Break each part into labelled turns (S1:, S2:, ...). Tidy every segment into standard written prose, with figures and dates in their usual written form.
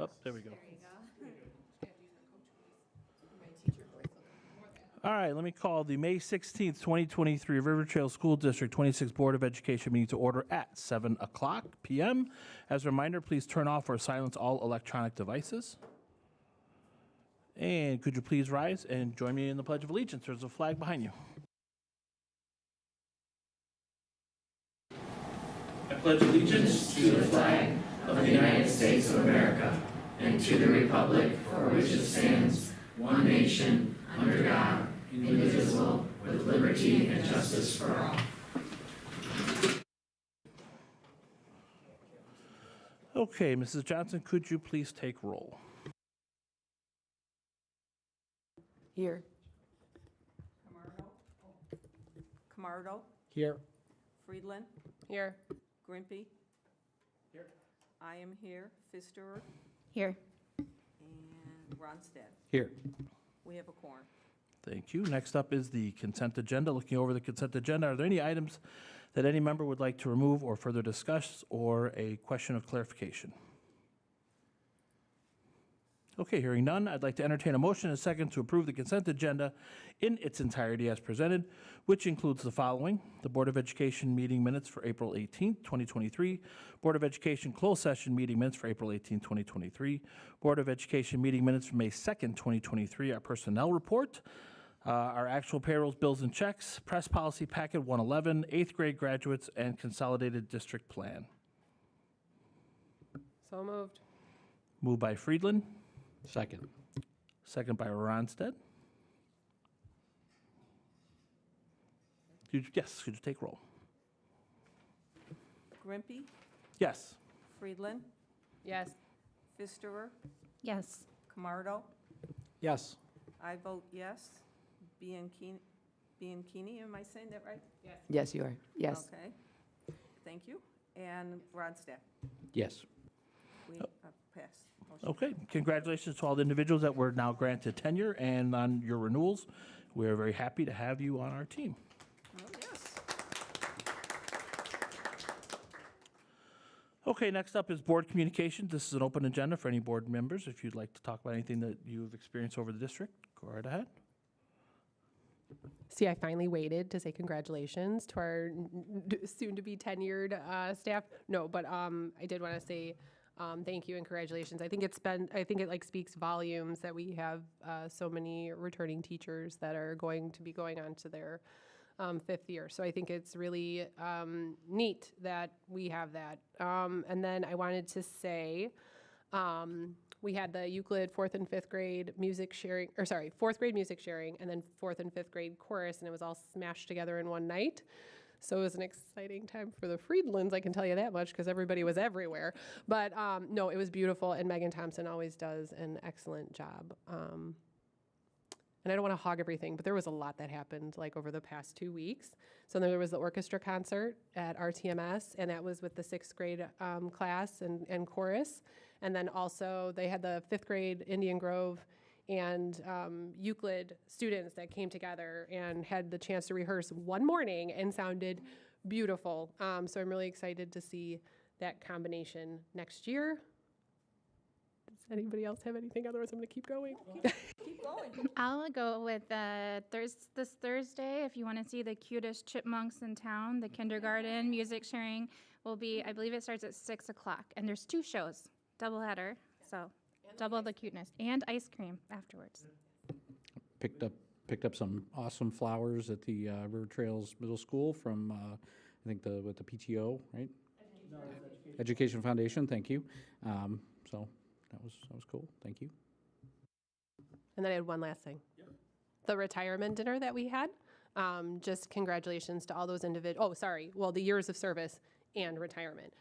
S1: Oh, there we go.
S2: There you go. My teacher voice will come more than.
S1: All right, let me call the May 16th, 2023 River Trail School District 26 Board of Education meeting to order at 7 o'clock p.m. As a reminder, please turn off or silence all electronic devices. And could you please rise and join me in the Pledge of Allegiance? There's a flag behind you. I pledge allegiance
S3: to the flag of the United States of America and to the republic for which it stands, one nation, under God, indivisible, with liberty and justice for all.
S1: Okay, Mrs. Johnson, could you please take roll?
S4: Here.
S5: Camardo,
S4: Here.
S5: Friedland,
S4: Here.
S5: Grimpy. Here. I am here. Pfisterer
S2: Here.
S5: and Ronstadt.
S4: Here.
S5: We have a quorum.
S1: Thank you. Next up is the consent agenda. Looking over the consent agenda, are there any items that any member would like to remove or further discuss, or a question of clarification? Okay, hearing none, I'd like to entertain a motion and a second to approve the consent agenda in its entirety as presented, which includes the following: the Board of Education meeting minutes for April 18th, 2023, Board of Education closed session meeting minutes for April 18th, 2023, Board of Education meeting minutes for May 2nd, 2023, our personnel report, our actual payrolls, bills, and checks, press policy packet 111, 8th grade graduates, and consolidated district plan.
S4: So moved.
S1: Moved by Friedland,
S4: Second.
S1: second by Ronstadt. Yes, could you take roll?
S5: Grimpy,
S1: Yes.
S5: Friedland,
S4: Yes.
S5: Pfisterer,
S2: Yes.
S5: Camardo.
S4: Yes.
S5: I vote yes. Bianchini, am I saying that right?
S4: Yes, you are. Yes.
S5: Okay. Thank you. And Ronstadt.
S4: Yes.
S5: We passed. Motion.
S1: Okay, congratulations to all the individuals that were now granted tenure and on your renewals. We're very happy to have you on our team.
S5: Oh, yes.
S1: Okay, next up is board communications. This is an open agenda for any board members. If you'd like to talk about anything that you've experienced over the district, go right ahead.
S6: See, I finally waited to say congratulations to our soon-to-be tenured staff. No, but I did want to say thank you and congratulations. I think it like speaks volumes that we have so many returning teachers that are going to be going on to their fifth year. So I think it's really neat that we have that. And then I wanted to say, we had the Euclid fourth and fifth grade music sharing, fourth grade music sharing, and then fourth and fifth grade chorus, and it was all smashed together in one night. So it was an exciting time for the Friedlands, I can tell you that much, because everybody was everywhere. But no, it was beautiful, and Megan Thompson always does an excellent job. And I don't want to hog everything, but there was a lot that happened like over the past 2 weeks. So there was the orchestra concert at RTMS, and that was with the sixth grade class and chorus. And then also they had the fifth grade Indian Grove and Euclid students that came together and had the chance to rehearse one morning and sounded beautiful. So I'm really excited to see that combination next year. Does anybody else have anything? Otherwise, I'm going to keep going.
S5: Keep going.
S2: I'll go with this Thursday. If you want to see the cutest chipmunks in town, the kindergarten music sharing will be, I believe it starts at 6 o'clock. And there's 2 shows, doubleheader. So double the cuteness. And ice cream afterwards.
S7: Picked up some awesome flowers at the River Trails Middle School from I think with the PTO, right? Education Foundation. Thank you. So that was cool. Thank you.
S6: And then I had one last thing. Yep. The retirement dinner that we had. Just congratulations to all those individuals. The years of service and retirement.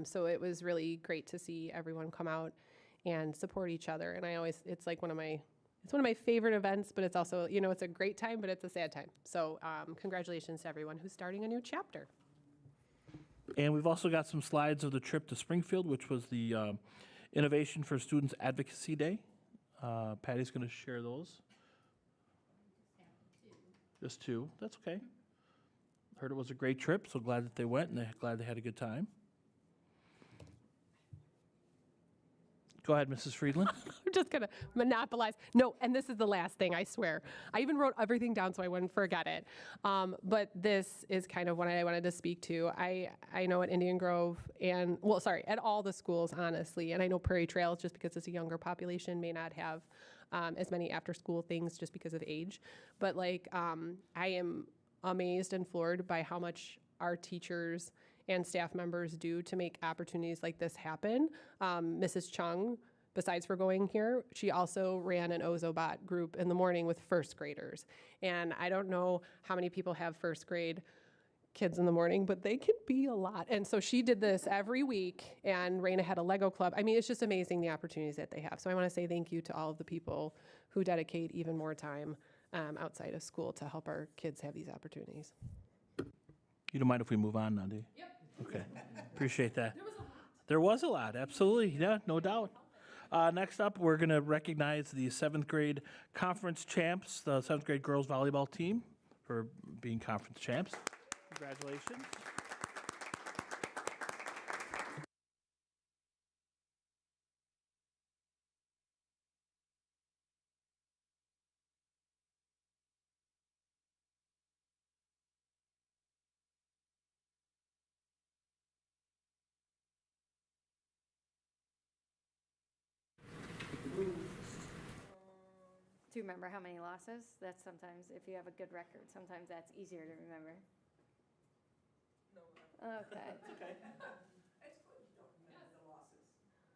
S6: So it was really great to see everyone come out and support each other. And it's like one of my favorite events, but it's also, it's a great time, but it's a sad time. So congratulations to everyone who's starting a new chapter.
S1: And we've also got some slides of the trip to Springfield, which was the Innovation for Students Advocacy Day. Patty's going to share those. Just 2. That's okay. Heard it was a great trip, so glad that they went, and glad they had a good time. Go ahead, Mrs. Friedland.
S6: I'm just gonna monopolize. No, and this is the last thing, I swear. I even wrote everything down so I wouldn't forget it. But this is kind of what I wanted to speak to. I know at Indian Grove at all the schools, honestly, and I know Prairie Trails, just because it's a younger population, may not have as many after-school things just because of age. But I am amazed and floored by how much our teachers and staff members do to make opportunities like this happen. Mrs. Chung, besides for going here, she also ran an Ozobot group in the morning with first graders. And I don't know how many people have first grade kids in the morning, but they can be a lot. And so she did this every week, and Raina had a Lego club. I mean, it's just amazing the opportunities that they have. So I want to say thank you to all of the people who dedicate even more time outside of school to help our kids have these opportunities.
S1: You don't mind if we move on now, do you? Yep. Okay. Appreciate that. There was a lot, absolutely. Yeah, no doubt. Next up, we're going to recognize the 7th grade conference champs, the 7th grade girls volleyball team, for being conference champs. Congratulations.
S8: Do you remember how many losses? That's sometimes, if you have a good record, sometimes that's easier to remember. No. Okay.
S1: Okay.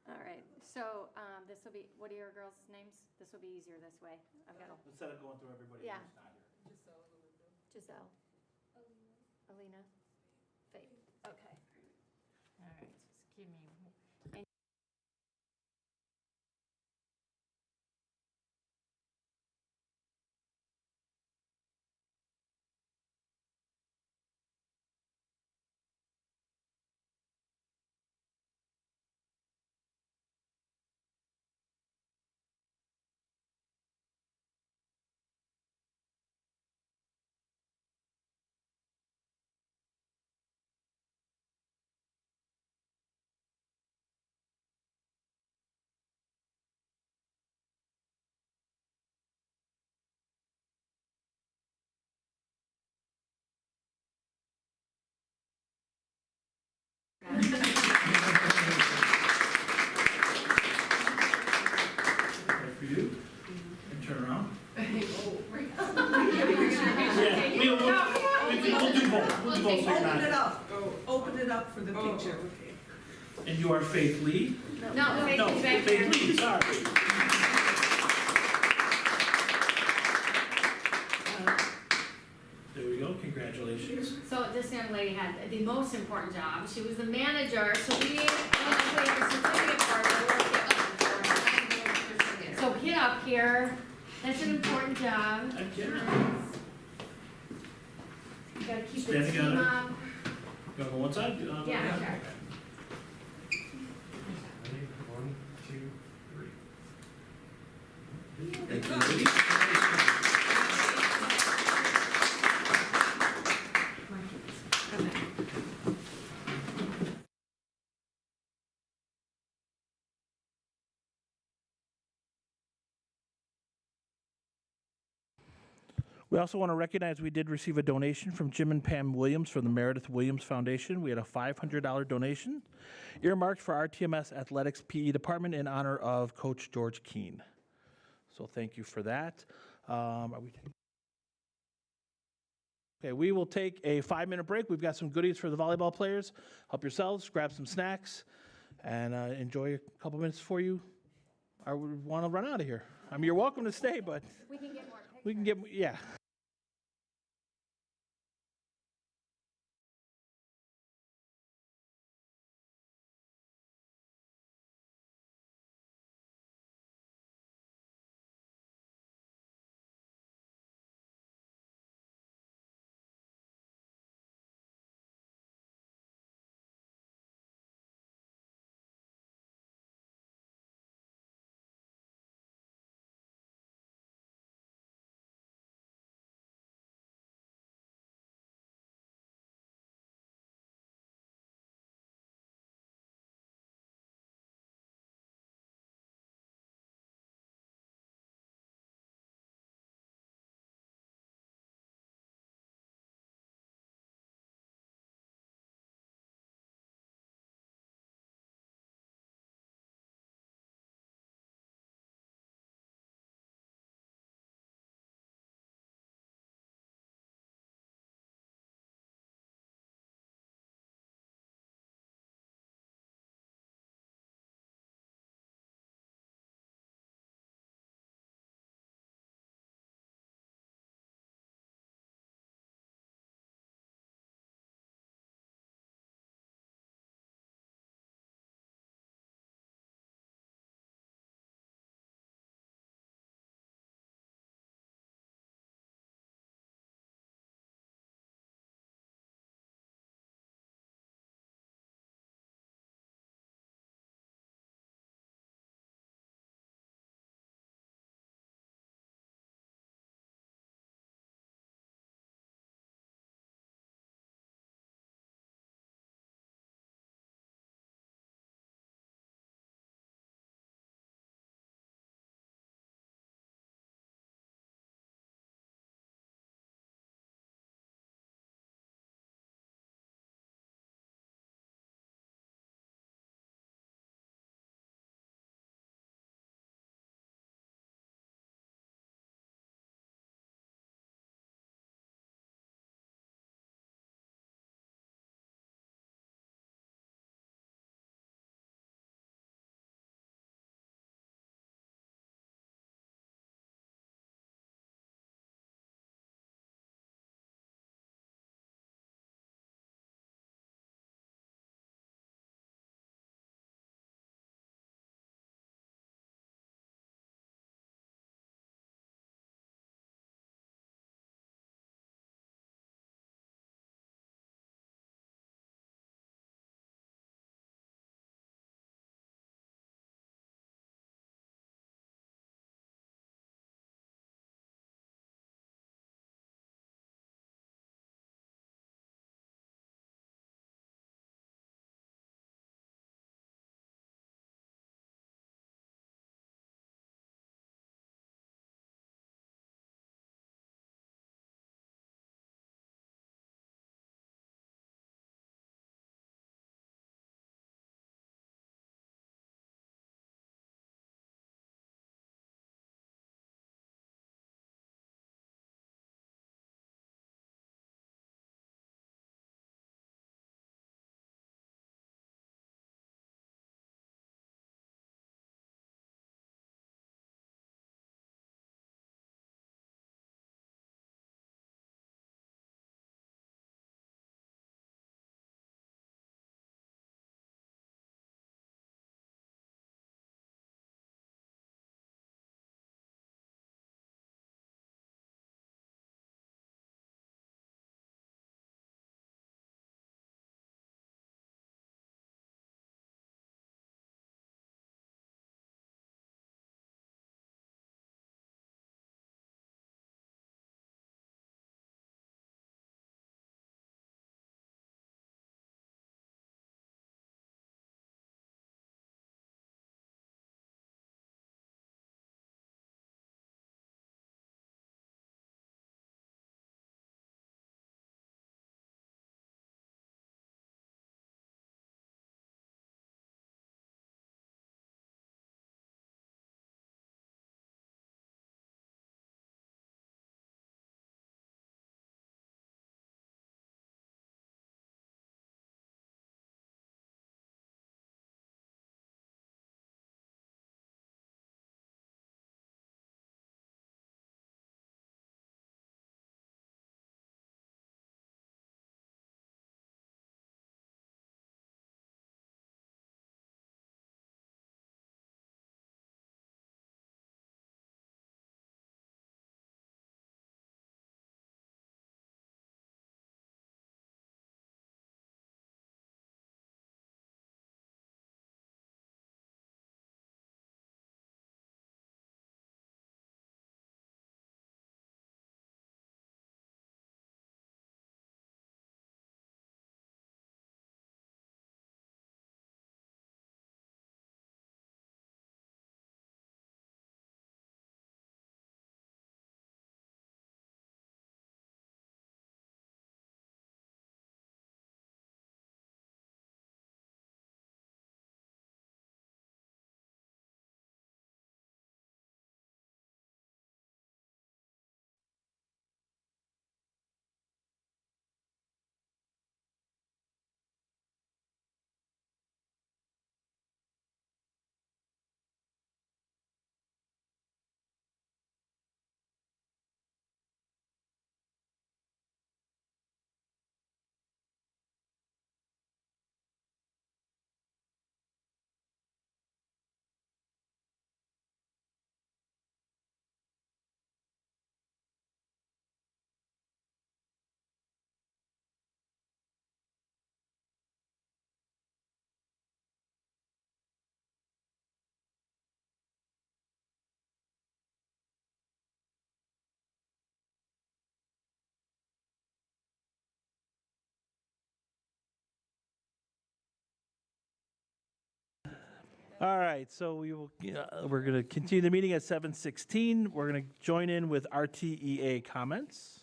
S8: All right, so this will be, what are your girls' names? This will be easier this way. I've got
S1: Instead of going through everybody
S8: Yeah.
S1: who's not here.
S8: Giselle. Alina. Faith. Okay. All right, just give me.
S1: For you, and turn around. Yeah, we'll do both. We'll do both. So you're
S5: Open it
S1: not.
S5: up. Open it up for the picture.
S1: And you are Faith Lee?
S8: No, Faith is back there.
S1: Faith Lee, sorry. There we go, congratulations.
S8: So this young lady had the most important job. She was the manager, so we actually have a certificate for her. So get up here. That's an important job.
S1: Heck yeah.
S8: You gotta keep
S1: Stand
S8: the team
S1: together.
S8: up.
S1: You on one side?
S8: Yeah, sure.
S3: One, two, three.
S1: Thank you, ladies. We also want to recognize we did receive a donation from Jim and Pam Williams from the Meredith Williams Foundation. We had a $500 donation earmarked for our TMS Athletics PE Department in honor of Coach George Keene. So thank you for that. Are we taking? Okay, we will take a 5-minute break. We've got some goodies for the volleyball players. Help yourselves, grab some snacks, and enjoy a couple minutes before you want to run out of here. I mean, you're welcome to stay, but
S8: We can get more pictures.
S1: we can get, yeah. All right, so we're going to continue the meeting at 7:16. We're going to join in with RTEA comments.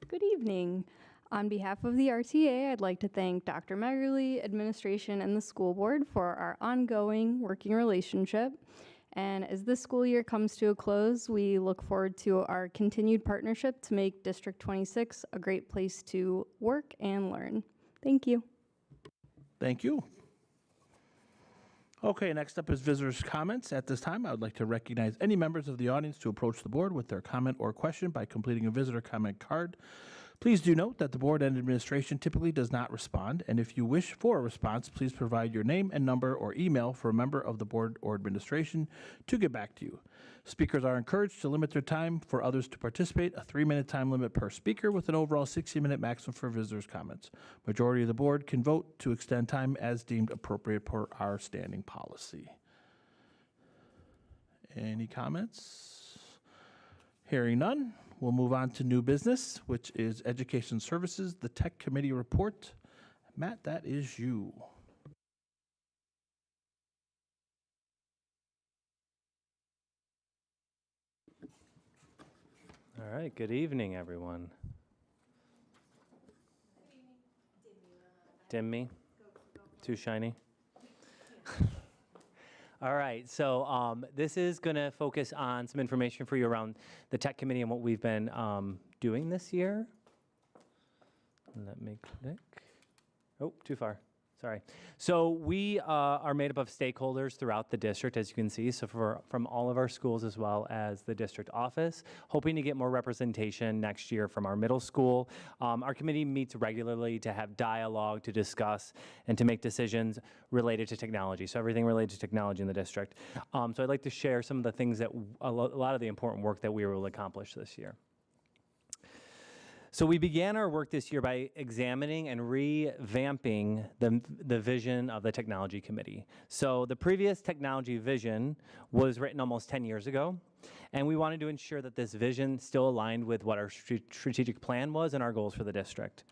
S9: Good evening. On behalf of the RTA, I'd like to thank Dr. Megerly, administration, and the school board for our ongoing working relationship. And as this school year comes to a close, we look forward to our continued partnership to make District 26 a great place to work and learn. Thank you.
S1: Thank you. Okay, next up is visitors' comments. At this time, I would like to recognize any members of the audience to approach the board with their comment or question by completing a visitor comment card. Please do note that the board and administration typically does not respond, and if you wish for a response, please provide your name and number or email for a member of the board or administration to get back to you. Speakers are encouraged to limit their time for others to participate, a 3-minute time limit per speaker with an overall 60-minute maximum for visitors' comments. Majority of the board can vote to extend time as deemed appropriate per our standing policy. Any comments? Hearing none. We'll move on to new business, which is Education Services, the Tech Committee report. Matt, that is you.
S10: All right, good evening, everyone. Dim me? Too shiny? All right, so this is going to focus on some information for you around the Tech Committee and what we've been doing this year. Let me click. Oh, too far. Sorry. So we are made up of stakeholders throughout the district, as you can see, so from all of our schools as well as the district office, hoping to get more representation next year from our middle school. Our committee meets regularly to have dialogue, to discuss, and to make decisions related to technology, so everything related to technology in the district. So I'd like to share some of the things that, a lot of the important work that we were able to accomplish this year. So we began our work this year by examining and revamping the vision of the Technology Committee. So the previous technology vision was written almost 10 years ago, and we wanted to ensure that this vision still aligned with what our strategic plan was and our goals for the district.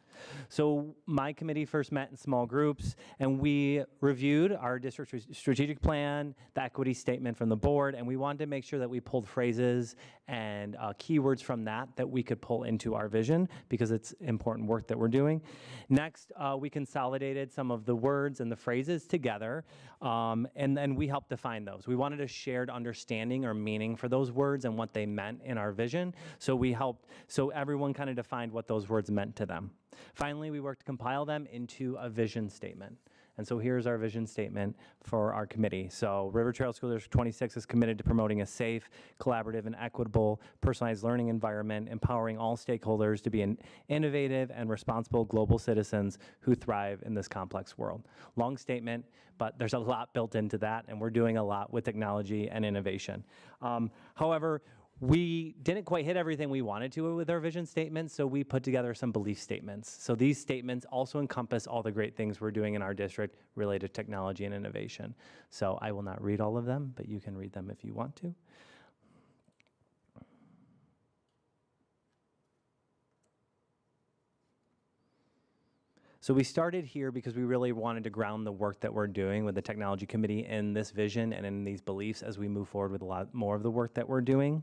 S10: So my committee first met in small groups, and we reviewed our district strategic plan, the equity statement from the board, and we wanted to make sure that we pulled phrases and keywords from that we could pull into our vision, because it's important work that we're doing. Next, we consolidated some of the words and the phrases together, and then we helped define those. We wanted a shared understanding or meaning for those words and what they meant in our vision, so everyone kind of defined what those words meant to them. Finally, we worked to compile them into a vision statement. And so here's our vision statement for our committee. So River Trail School District 26 is committed to promoting a safe, collaborative, and equitable personalized learning environment, empowering all stakeholders to be innovative and responsible global citizens who thrive in this complex world. Long statement, but there's a lot built into that, and we're doing a lot with technology and innovation. However, we didn't quite hit everything we wanted to with our vision statement, so we put together some belief statements. So these statements also encompass all the great things we're doing in our district related to technology and innovation. So I will not read all of them, but you can read them if you want to. So we started here because we really wanted to ground the work that we're doing with the Technology Committee in this vision and in these beliefs as we move forward with a lot more of the work that we're doing.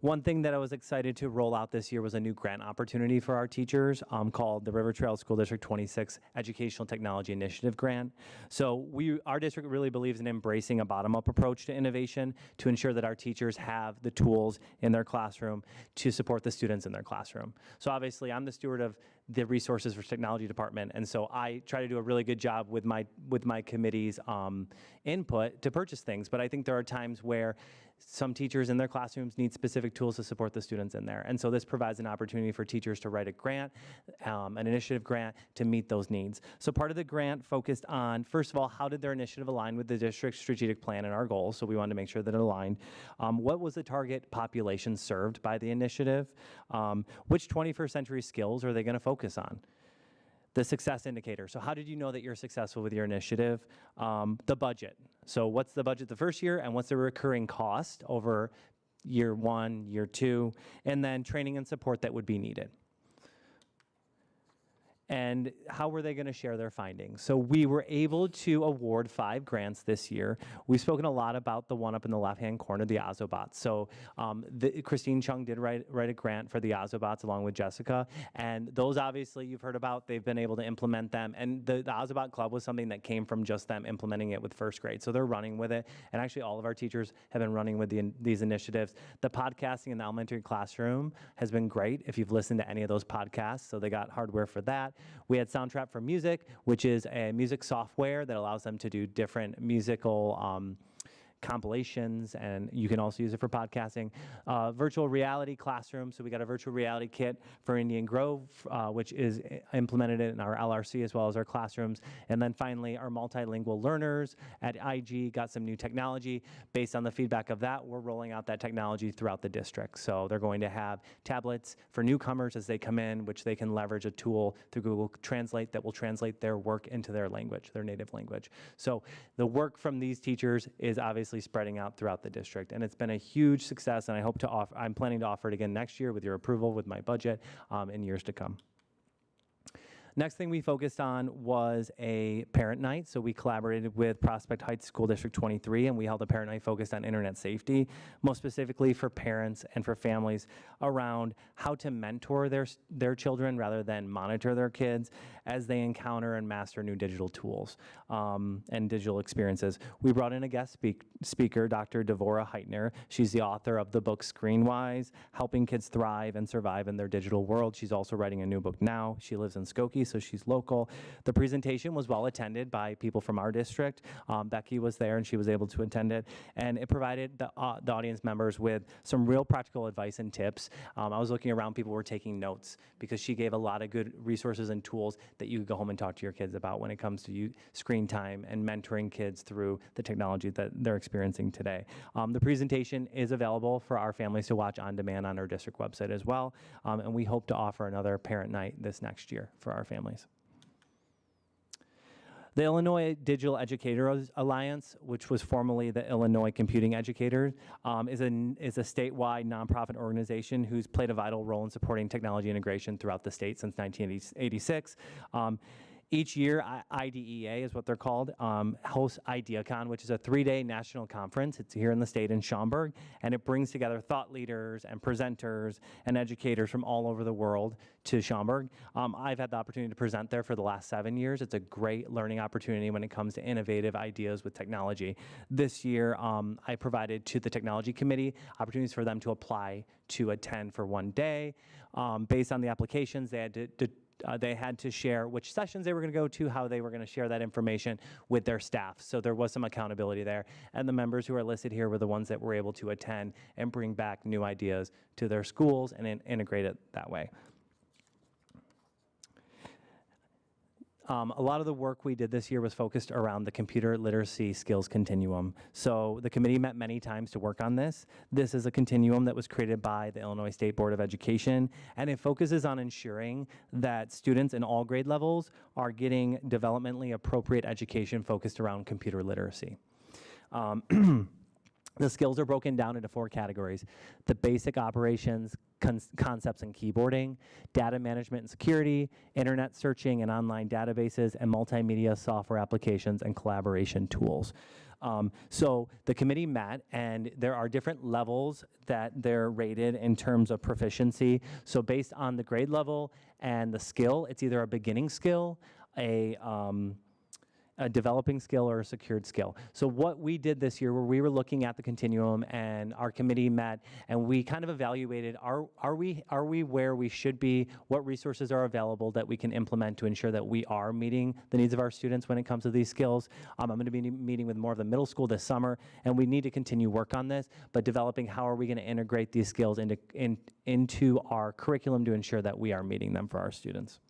S10: One thing that I was excited to roll out this year was a new grant opportunity for our teachers called the River Trail School District 26 Educational Technology Initiative Grant. So our district really believes in embracing a bottom-up approach to innovation to ensure that our teachers have the tools in their classroom to support the students in their classroom. So obviously, I'm the steward of the resources for technology department, and so I try to do a really good job with my committee's input to purchase things. But I think there are times where some teachers in their classrooms need specific tools to support the students in there. And so this provides an opportunity for teachers to write a grant, an initiative grant to meet those needs. So part of the grant focused on, first of all, how did their initiative align with the district's strategic plan and our goals? So we wanted to make sure that it aligned. What was the target population served by the initiative? Which 21st century skills are they going to focus on? The success indicator. So how did you know that you're successful with your initiative? The budget. So what's the budget the first year, and what's the recurring cost over year 1, year 2, and then training and support that would be needed. And how were they going to share their findings? So we were able to award 5 grants this year. We've spoken a lot about the one up in the left-hand corner, the Ozobots. So Christine Chung did write a grant for the Ozobots along with Jessica. And those obviously you've heard about, they've been able to implement them. And the Ozobot Club was something that came from just them implementing it with first grade. So they're running with it. And actually all of our teachers have been running with these initiatives. The podcasting in the elementary classroom has been great if you've listened to any of those podcasts. So they got hardware for that. We had Soundtrap for Music, which is a music software that allows them to do different musical compilations, and you can also use it for podcasting. Virtual reality classroom, so we got a virtual reality kit for Indian Grove, which is implemented in our LRC as well as our classrooms. And then finally, our multilingual learners at IG got some new technology. Based on the feedback of that, we're rolling out that technology throughout the district. So they're going to have tablets for newcomers as they come in, which they can leverage a tool through Google Translate that will translate their work into their language, their native language. So the work from these teachers is obviously spreading out throughout the district, and it's been a huge success, and I hope to offer, I'm planning to offer it again next year with your approval with my budget in years to come. Next thing we focused on was a parent night. So we collaborated with Prospect Heights School District 23, and we held a parent night focused on internet safety, most specifically for parents and for families around how to mentor their children rather than monitor their kids as they encounter and master new digital tools and digital experiences. We brought in a guest speaker, Dr. Devora Heitner. She's the author of the book Screenwise, Helping Kids Thrive and Survive in Their Digital World. She's also writing a new book now. She lives in Skokie, so she's local. The presentation was well attended by people from our district. Becky was there and she was able to attend it, and it provided the audience members with some real practical advice and tips. I was looking around, people were taking notes because she gave a lot of good resources and tools that you could go home and talk to your kids about when it comes to screen time and mentoring kids through the technology that they're experiencing today. The presentation is available for our families to watch on demand on our district website as well, and we hope to offer another parent night this next year for our families. The Illinois Digital Educators Alliance, which was formerly the Illinois Computing Educators, is a statewide nonprofit organization who's played a vital role in supporting technology integration throughout the state since 1986. Each year, IDEA is what they're called, hosts IdeaCon, which is a 3-day national conference. It's here in the state in Schaumburg, and it brings together thought leaders and presenters and educators from all over the world to Schaumburg. I've had the opportunity to present there for the last 7 years. It's a great learning opportunity when it comes to innovative ideas with technology. This year, I provided to the technology committee opportunities for them to apply to attend for 1 day. Based on the applications, they had to share which sessions they were going to go to, how they were going to share that information with their staff. So there was some accountability there. And the members who are listed here were the ones that were able to attend and bring back new ideas to their schools and integrate it that way. A lot of the work we did this year was focused around the computer literacy skills continuum. So the committee met many times to work on this. This is a continuum that was created by the Illinois State Board of Education, and it focuses on ensuring that students in all grade levels are getting developmentally appropriate education focused around computer literacy. The skills are broken down into 4 categories: the basic operations, concepts and keyboarding, data management and security, internet searching and online databases, and multimedia software applications and collaboration tools. So the committee met, and there are different levels that they're rated in terms of proficiency. So based on the grade level and the skill, it's either a beginning skill, a developing skill, or a secured skill. So what we did this year, where we were looking at the continuum, and our committee met, and we kind of evaluated, are we where we should be? What resources are available that we can implement to ensure that we are meeting the needs of our students when it comes to these skills? I'm going to be meeting with more of the middle school this summer, and we need to continue work on this, but developing how are we going to integrate these skills into our curriculum to ensure that we are meeting them for our students.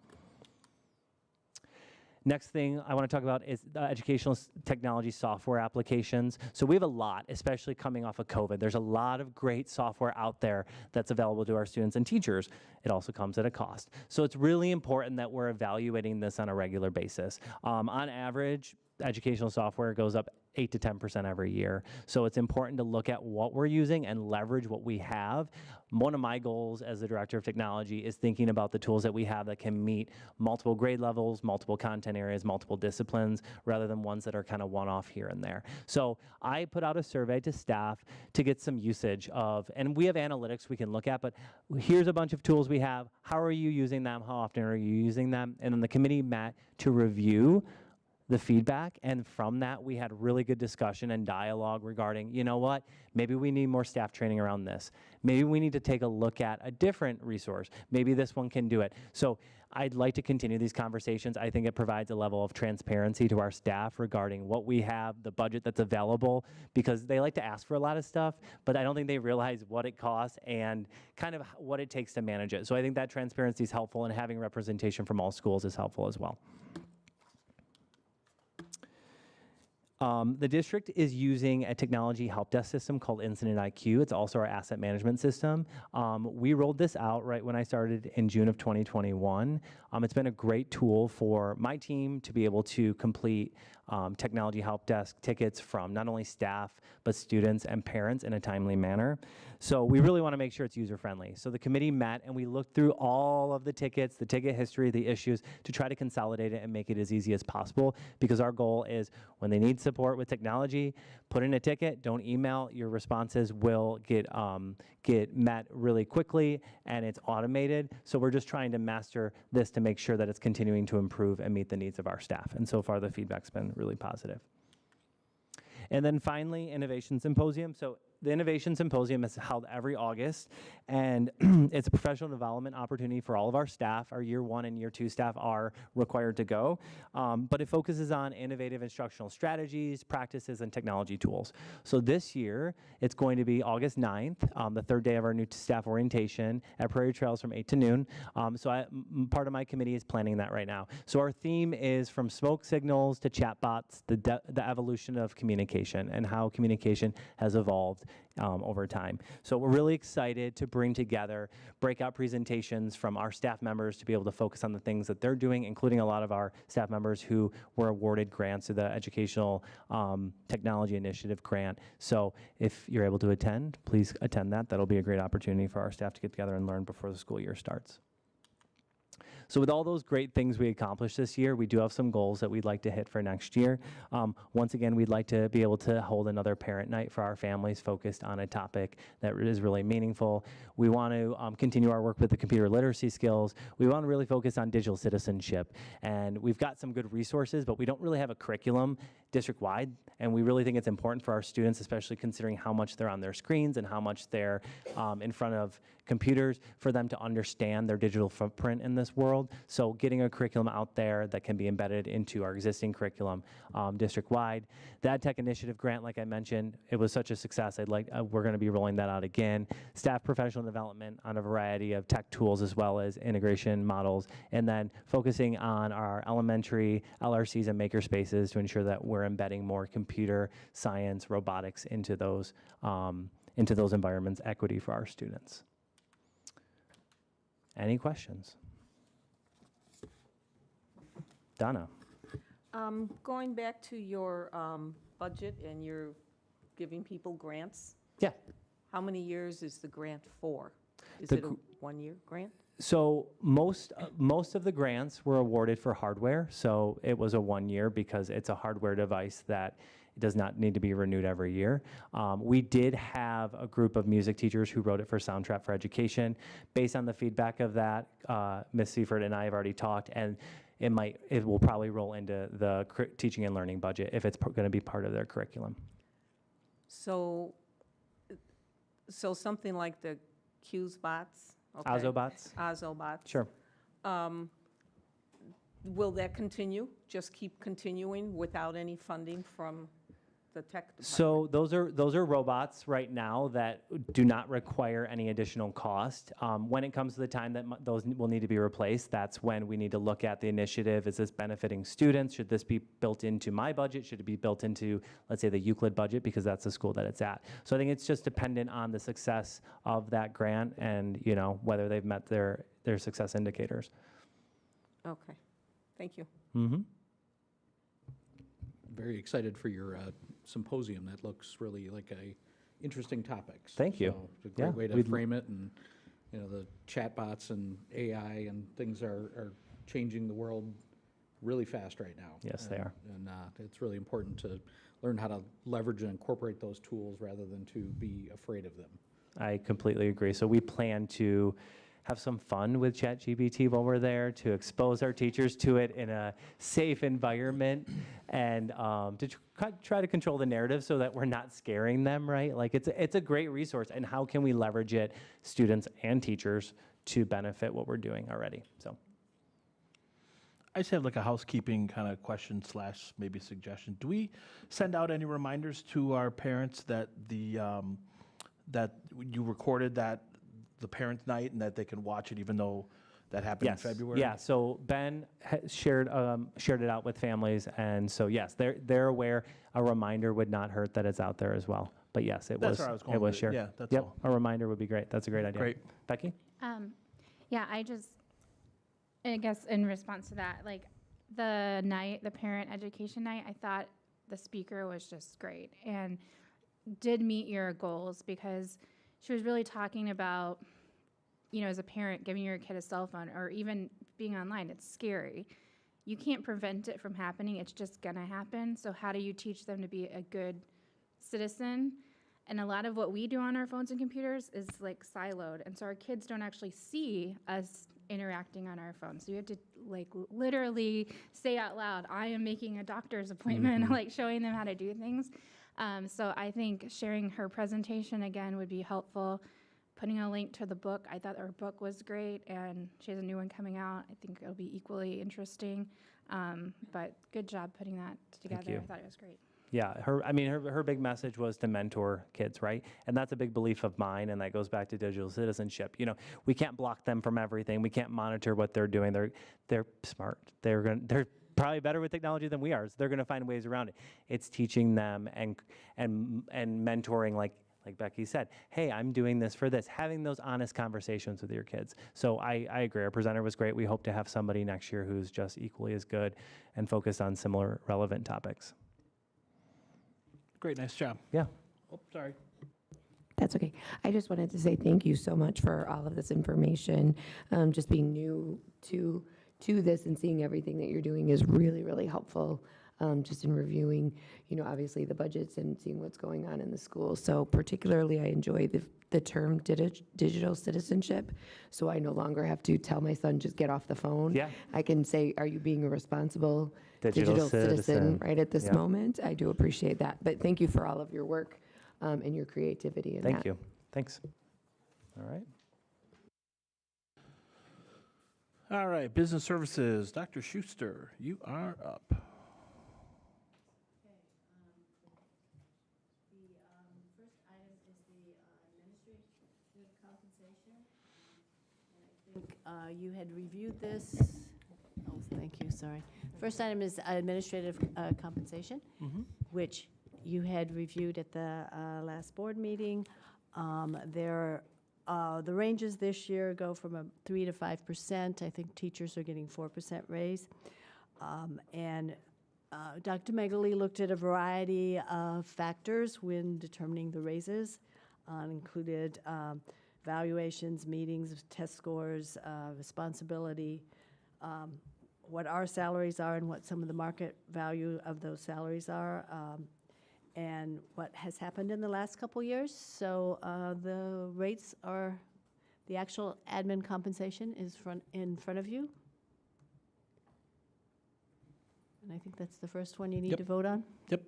S10: Next thing I want to talk about is the educational technology software applications. So we have a lot, especially coming off of COVID. There's a lot of great software out there that's available to our students and teachers. It also comes at a cost. So it's really important that we're evaluating this on a regular basis. On average, educational software goes up 8 to 10% every year. So it's important to look at what we're using and leverage what we have. One of my goals as the Director of Technology is thinking about the tools that we have that can meet multiple grade levels, multiple content areas, multiple disciplines, rather than ones that are kind of one-off here and there. So I put out a survey to staff to get some usage of, and we have analytics we can look at, but here's a bunch of tools we have. How are you using them? How often are you using them? And then the committee met to review the feedback, and from that we had really good discussion and dialogue regarding, you know what, maybe we need more staff training around this. Maybe we need to take a look at a different resource. Maybe this one can do it. So I'd like to continue these conversations. I think it provides a level of transparency to our staff regarding what we have, the budget that's available, because they like to ask for a lot of stuff, but I don't think they realize what it costs and kind of what it takes to manage it. So I think that transparency is helpful, and having representation from all schools is helpful as well. The district is using a technology help desk system called Incident IQ. It's also our asset management system. We rolled this out right when I started in June of 2021. It's been a great tool for my team to be able to complete technology help desk tickets from not only staff, but students and parents in a timely manner. So we really want to make sure it's user-friendly. So the committee met and we looked through all of the tickets, the ticket history, the issues, to try to consolidate it and make it as easy as possible, because our goal is when they need support with technology, put in a ticket, don't email, your responses will get met really quickly, and it's automated. So we're just trying to master this to make sure that it's continuing to improve and meet the needs of our staff. And so far the feedback's been really positive. And then finally, Innovation Symposium. So the Innovation Symposium is held every August, and it's a professional development opportunity for all of our staff. Our year 1 and year 2 staff are required to go, but it focuses on innovative instructional strategies, practices, and technology tools. So this year, it's going to be August 9th, the 3rd day of our new staff orientation at Prairie Trails from 8 to noon. So part of my committee is planning that right now. So our theme is from smoke signals to chatbots, the evolution of communication and how communication has evolved over time. So we're really excited to bring together breakout presentations from our staff members to be able to focus on the things that they're doing, including a lot of our staff members who were awarded grants through the Educational Technology Initiative grant. So if you're able to attend, please attend that. That'll be a great opportunity for our staff to get together and learn before the school year starts. So with all those great things we accomplished this year, we do have some goals that we'd like to hit for next year. Once again, we'd like to be able to hold another parent night for our families focused on a topic that is really meaningful. We want to continue our work with the computer literacy skills. We want to really focus on digital citizenship. And we've got some good resources, but we don't really have a curriculum district-wide. And we really think it's important for our students, especially considering how much they're on their screens and how much they're in front of computers, for them to understand their digital footprint in this world. So getting a curriculum out there that can be embedded into our existing curriculum district-wide. The Ed Tech Initiative grant, like I mentioned, it was such a success. We're going to be rolling that out again. Staff professional development on a variety of tech tools as well as integration models, and then focusing on our elementary LRCs and makerspaces to ensure that we're embedding more computer science, robotics into those environments, equity for our students. Any questions? Donna.
S5: Going back to your budget and you're giving people grants,
S10: Yeah.
S5: how many years is the grant for? Is
S10: The
S5: it a one-year grant?
S10: So most of the grants were awarded for hardware. So it was a 1 year because it's a hardware device that does not need to be renewed every year. We did have a group of music teachers who wrote it for Soundtrack for Education. Based on the feedback of that, Ms. Seifert and I have already talked, and it will probably roll into the teaching and learning budget if it's going to be part of their curriculum.
S5: So something like the QSBots? Okay.
S10: Ozobots?
S5: Ozobots.
S10: Sure.
S5: Will that continue? Just keep continuing without any funding from the tech department?
S10: So those are robots right now that do not require any additional cost. When it comes to the time that those will need to be replaced, that's when we need to look at the initiative. Is this benefiting students? Should this be built into my budget? Should it be built into, let's say, the Euclid budget, because that's the school that it's at? So I think it's just dependent on the success of that grant and, you know, whether they've met their success indicators.
S5: Okay. Thank you.
S10: Mm-hmm.
S7: very excited for your symposium. That looks really like a interesting topics.
S10: Thank you.
S7: So it's a great
S10: Yeah,
S7: way to
S10: we'd-
S7: frame it, and the chatbots and AI and things are changing the world really fast right now.
S10: Yes, they are.
S7: And it's really important to learn how to leverage and incorporate those tools rather than to be afraid of them.
S10: I completely agree. So we plan to have some fun with ChatGPT while we're there, to expose our teachers to it in a safe environment, and to try to control the narrative so that we're not scaring them, right? Like it's a great resource, and how can we leverage it, students and teachers, to benefit what we're doing already? So
S1: I just have like a housekeeping kind of question / maybe suggestion. Do we send out any reminders to our parents that that you recorded the parent night and that they can watch it even though that happened in February?
S10: Yeah, so Ben shared it out with families, and so yes, they're aware. A reminder would not hurt that it's out there as well. But yes, it
S1: That's
S10: was
S1: where I was going
S10: it was
S1: with it.
S10: shared.
S1: Yeah, that's
S10: yep,
S1: all.
S10: a reminder would be great. That's a great idea.
S1: Great.
S10: Becky?
S2: Yeah, I guess in response to that, like the parent education night, I thought the speaker was just great and did meet your goals, because she was really talking about, as a parent, giving your kid a cell phone or even being online. It's scary. You can't prevent it from happening. It's just going to happen. So how do you teach them to be a good citizen? And a lot of what we do on our phones and computers is like siloed. And so our kids don't actually see us interacting on our phones. So you have to like literally say out loud, I am making a doctor's appointment, like showing them how to do things. So I think sharing her presentation again would be helpful. Putting a link to the book. I thought her book was great, and she has a new one coming out. I think it'll be equally interesting. But good job putting that together.
S10: you.
S2: I thought it was great.
S10: Yeah, her big message was to mentor kids, right? And that's a big belief of mine, and that goes back to digital citizenship. We can't block them from everything. We can't monitor what they're doing. They're smart. They're probably better with technology than we are. So they're going to find ways around it. It's teaching them and mentoring, like Becky said, hey, I'm doing this for this, having those honest conversations with your kids. So I agree. Our presenter was great. We hope to have somebody next year who's just equally as good and focused on similar relevant topics.
S1: Great, nice job.
S10: Yeah.
S1: Oh, sorry.
S4: That's okay. I just wanted to say thank you so much for all of this information. Just being new to this and seeing everything that you're doing is really, really helpful. Just in reviewing, obviously the budgets and seeing what's going on in the school. So particularly I enjoy the term digital citizenship. So I no longer have to tell my son, just get off the phone.
S10: Yeah.
S4: I can say, are you being a responsible
S10: Digital citizen.
S4: right at this
S10: Yeah.
S4: moment? I do appreciate that. But thank you for all of your work and your creativity in that.
S10: Thank you. Thanks. All right.
S1: All right, business services. Dr. Schuster, you are up.
S11: You had reviewed this. Oh, thank you, sorry. First item is administrative compensation, which you had reviewed at the last board meeting. The ranges this year go from a 3 to 5%. I think teachers are getting 4% raise. And Dr. Megali looked at a variety of factors when determining the raises, included valuations, meetings, test scores, responsibility, what our salaries are and what some of the market value of those salaries are, and what has happened in the last couple years. So the rates are, the actual admin compensation is in front of you. And I think that's the first one you need to vote on.
S1: Yep.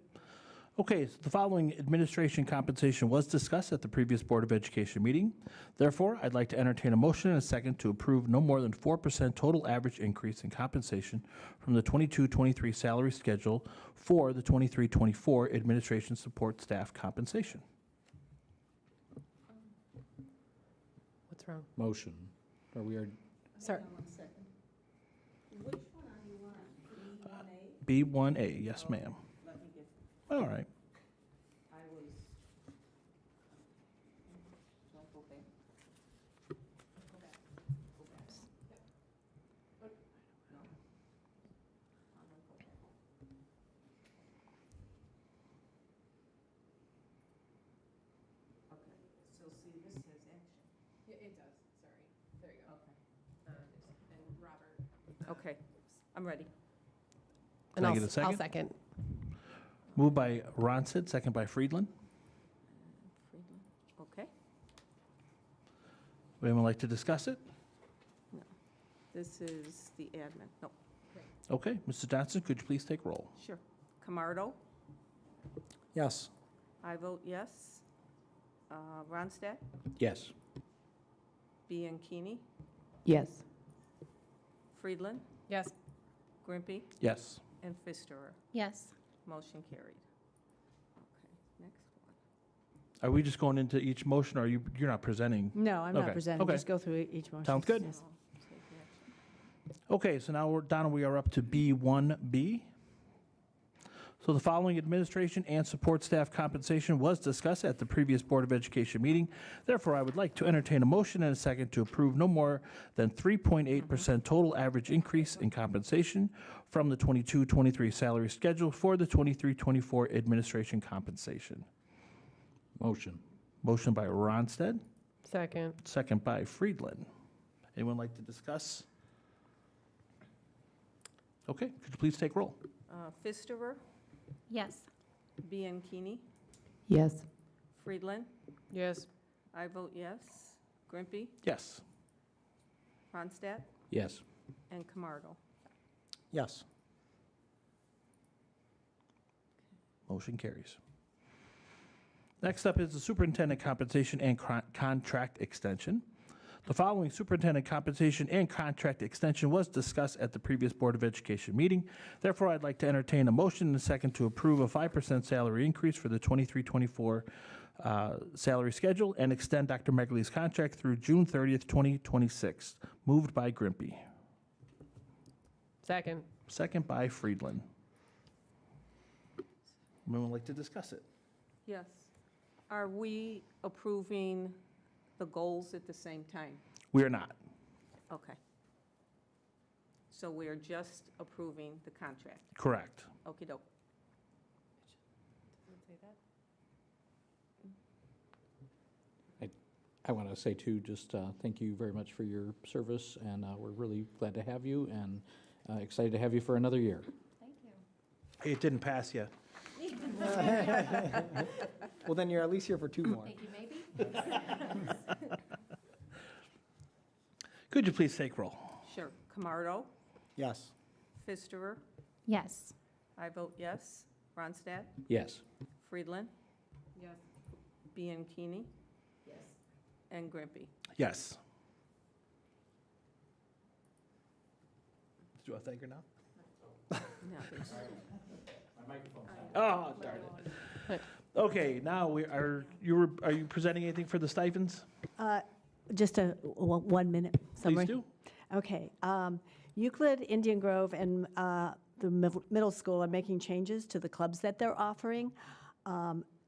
S1: Okay, so the following administration compensation was discussed at the previous Board of Education meeting. Therefore, I'd like to entertain a motion and a second to approve no more than 4% total average increase in compensation from the 22-23 salary schedule for the 23-24 administration support staff compensation.
S6: What's wrong?
S7: Motion. Are we already?
S6: Sorry.
S1: B1A, yes, ma'am. All right.
S6: It does, sorry. There you go. And Robert.
S5: Okay, I'm ready.
S1: Can I get a
S6: I'll
S1: second?
S6: second.
S1: Moved by Ronstadt, second by Friedland.
S5: Okay,
S1: Would anyone like to discuss it?
S5: this is the admin. No,
S1: Okay, Mrs. Johnson, could you please take roll?
S5: sure. Camardo,
S7: Yes.
S5: I vote yes. Ronstadt,
S7: Yes.
S5: Bianchini,
S4: Yes.
S5: Friedland,
S6: Yes.
S5: Grimpy,
S1: Yes.
S5: and Pfisterer.
S2: Yes.
S5: Motion carried. Okay, next one.
S1: Are we just going into each motion, or you're not presenting?
S11: No, I'm
S1: Okay,
S11: not presenting.
S1: okay.
S11: Just go through each motion.
S1: Sounds good.
S11: Yes.
S5: Take action.
S1: Okay, so now, Donna, we are up to B1B. So the following administration and support staff compensation was discussed at the previous Board of Education meeting. Therefore, I would like to entertain a motion and a second to approve no more than 3.8% total average increase in compensation from the 22-23 salary schedule for the 23-24 administration compensation.
S7: Motion.
S1: Motion by Ronstadt,
S6: Second.
S1: second by Friedland. Anyone like to discuss? Okay, could you please take roll?
S5: Pfisterer,
S2: Yes.
S5: Bianchini,
S4: Yes.
S5: Friedland,
S6: Yes.
S5: I vote yes. Grimpy,
S1: Yes.
S5: Ronstadt,
S7: Yes.
S5: and Camardo.
S7: Yes.
S1: Motion carries. Next up is the superintendent compensation and contract extension. The following superintendent compensation and contract extension was discussed at the previous Board of Education meeting. Therefore, I'd like to entertain a motion and a second to approve a 5% salary increase for the 23-24 salary schedule and extend Dr. Megley's contract through June 30th, 2026. Moved by Grimpy.
S6: Second.
S1: Second by Friedland. Anyone like to discuss it?
S5: Yes. Are we approving the goals at the same time?
S1: We are not.
S5: Okay. So we are just approving the contract.
S1: Correct.
S5: Okey-doke.
S7: I want to say too, just thank you very much for your service, and we're really glad to have you, and excited to have you for another year.
S8: Thank you.
S1: Hey, it didn't pass yet.
S12: Well, then you're at least here for 2 more.
S8: Thank you, maybe?
S1: Could you please take roll?
S5: Sure. Camardo,
S12: Yes.
S5: Pfisterer,
S2: Yes.
S5: I vote yes. Ronstadt,
S7: Yes.
S5: Friedland,
S6: Yes.
S5: Bianchini. Yes. And Grimpy.
S1: Yes. Do I thank her now?
S5: No, there's-
S1: Oh, darn it. Okay, now are you presenting anything for the stipends?
S11: Just a 1 minute summary.
S1: Please do.
S11: Okay. Euclid, Indian Grove, and the middle school are making changes to the clubs that they're offering.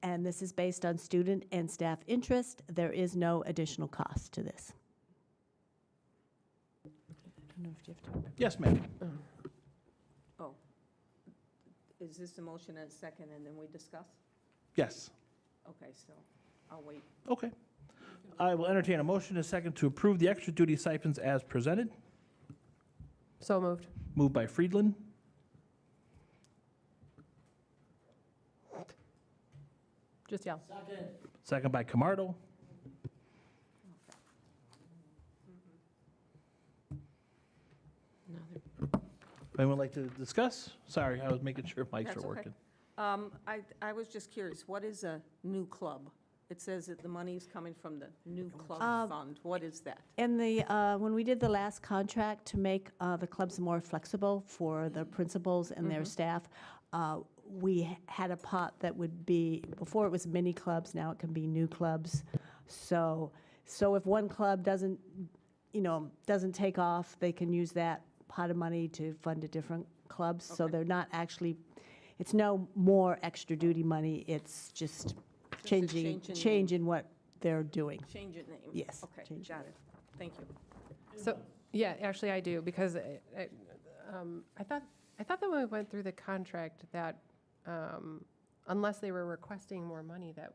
S11: And this is based on student and staff interest. There is no additional cost to this. I don't know if you have to.
S1: Yes, ma'am.
S5: Oh. Is this a motion and a second, and then we discuss?
S1: Yes.
S5: Okay, so I'll wait.
S1: Okay. I will entertain a motion and a second to approve the extra duty stipends as presented.
S6: So moved.
S1: Moved by Friedland.
S6: Just yell.
S1: Second by Camardo. Anyone like to discuss? Sorry, I was making sure mics
S5: That's
S1: are
S5: okay.
S1: working.
S5: I was just curious, what is a new club? It says that the money is coming from the new club fund. What is that?
S11: And when we did the last contract to make the clubs more flexible for the principals and their staff, we had a pot that would be, before it was mini clubs, now it can be new clubs. So if one club doesn't take off, they can use that pot of money to fund a different clubs. So they're not actually, it's no more extra duty money, it's just changing what they're doing.
S5: Change your name?
S11: Yes,
S5: Okay,
S11: change
S5: got it. Thank you.
S6: So, yeah, actually I do, because I thought that when we went through the contract that unless they were requesting more money, that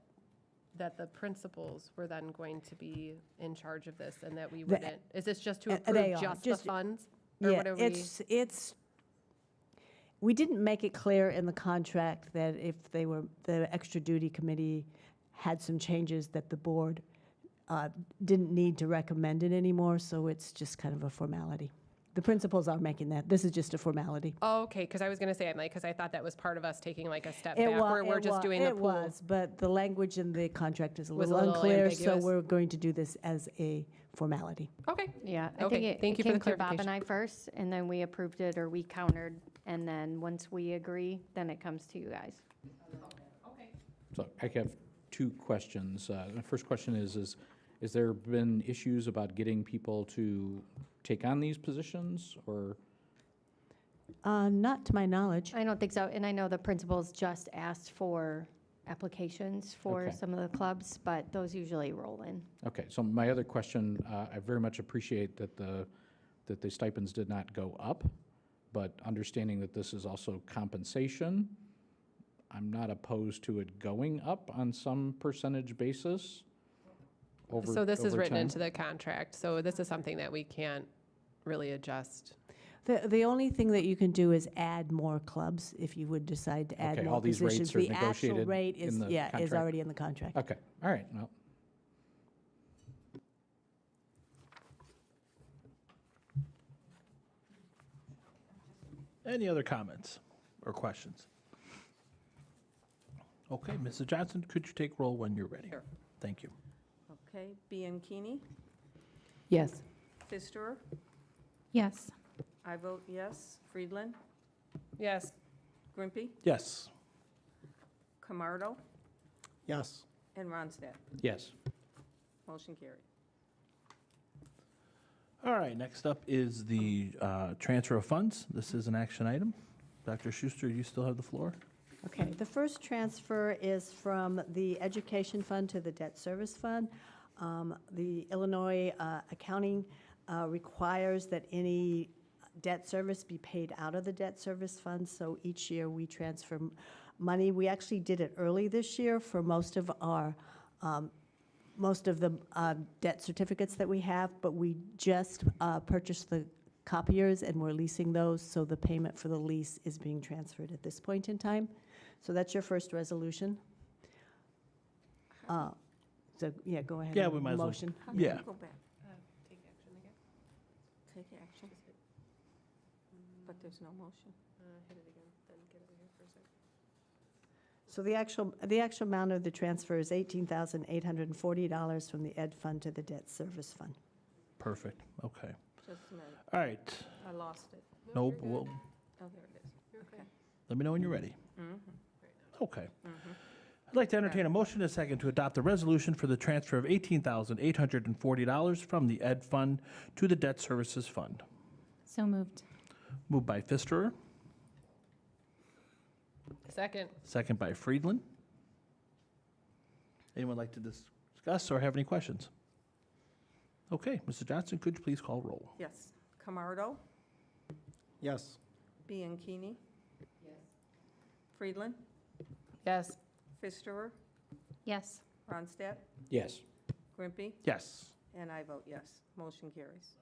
S6: that the principals were then going to be in charge of this and that we
S11: The-
S6: wouldn't, is this just to
S11: they
S6: approve
S11: are,
S6: just the
S11: just-
S6: funds? Or
S11: Yeah,
S6: what are we?
S11: it's, we didn't make it clear in the contract that if the extra duty committee had some changes that the board didn't need to recommend it anymore, so it's just kind of a formality. The principals are making that. This is just a formality.
S6: Oh, okay, because I was going to say, I'm like, because I thought that was part of us taking like a step
S11: It
S6: back,
S11: wa-
S6: where we're
S11: it
S6: just
S11: wa-
S6: doing the
S11: It
S6: pool.
S11: was, but the language in the contract is a
S6: Was a
S11: little
S6: little
S11: unclear, so
S6: ambiguous.
S11: we're going to do this as a formality.
S6: Okay,
S9: Yeah, I
S6: Okay,
S9: think it
S6: thank you for
S9: came
S6: the
S9: to Bob and
S6: clarification.
S9: I first, and then we approved it, or we countered, and then once we agree, then it comes to you guys.
S7: So I have two questions. The first question is there been issues about getting people to take on these positions, or?
S11: Not to my knowledge.
S9: I don't think so, and I know the principals just asked for applications for
S7: Okay.
S9: some of the clubs, but those usually roll in.
S7: Okay, so my other question, I very much appreciate that the stipends did not go up, but understanding that this is also compensation, I'm not opposed to it going up on some percentage basis over
S6: so this is
S7: over
S6: written
S7: time.
S6: into the contract, so this is something that we can't really adjust.
S11: The only thing that you can do is add more clubs if you would decide to add
S7: Okay,
S11: more
S7: all these
S11: positions.
S7: rates are
S11: The actual
S7: negotiated
S11: rate
S7: in
S11: is,
S7: the
S11: is
S7: contract.
S11: already in the contract.
S7: Okay, all right, well.
S1: Any other comments or questions? Okay, Mrs. Johnson, could you take roll when you're ready?
S5: Sure.
S1: Thank you.
S5: Okay, Bianchini,
S11: Yes.
S5: Pfister,
S2: Yes.
S5: I vote yes. Friedland,
S6: Yes,
S5: Grimpy,
S1: Yes.
S5: Camardo,
S12: Yes.
S5: and Ronstadt.
S7: Yes.
S5: Motion carried.
S1: All right, next up is the transfer of funds. This is an action item. Dr. Schuster, you still have the floor?
S11: Okay, the first transfer is from the Education Fund to the Debt Service Fund. The Illinois accounting requires that any debt service be paid out of the debt service fund, so each year we transfer money. We actually did it early this year for most of the debt certificates that we have, but we just purchased the copiers and we're leasing those, so the payment for the lease is being transferred at this point in time. So that's your first resolution. So, yeah, go ahead.
S1: Yeah,
S11: and
S1: we might as well.
S11: Motion.
S5: How do you
S1: Yeah.
S5: go back?
S6: take action again.
S5: Take action. But there's no motion.
S6: Hit it again, then get over here for a second.
S11: So the actual amount of the transfer is $18,840 from the Ed Fund to the Debt Service Fund.
S1: Perfect, okay.
S5: Just a minute.
S1: All right,
S5: I lost it.
S1: no, well,
S5: Oh, there it is. Okay.
S1: let me know when you're ready.
S5: Mhm.
S1: Okay. I'd like to entertain a motion and a second to adopt the resolution for the transfer of $18,840 from the Ed Fund to the Debt Services Fund.
S2: So moved.
S1: Moved by Pfisterer,
S6: Second,
S1: second by Friedland. Anyone like to discuss or have any questions? Okay, Mrs. Johnson, could you please call roll?
S5: Yes. Camardo,
S12: Yes.
S5: Bianchini. Yes. Friedland,
S6: yes,
S5: Pfister,
S2: Yes.
S5: Ronstadt,
S7: Yes.
S5: Grimpy,
S1: Yes.
S5: and I vote yes. Motion carries.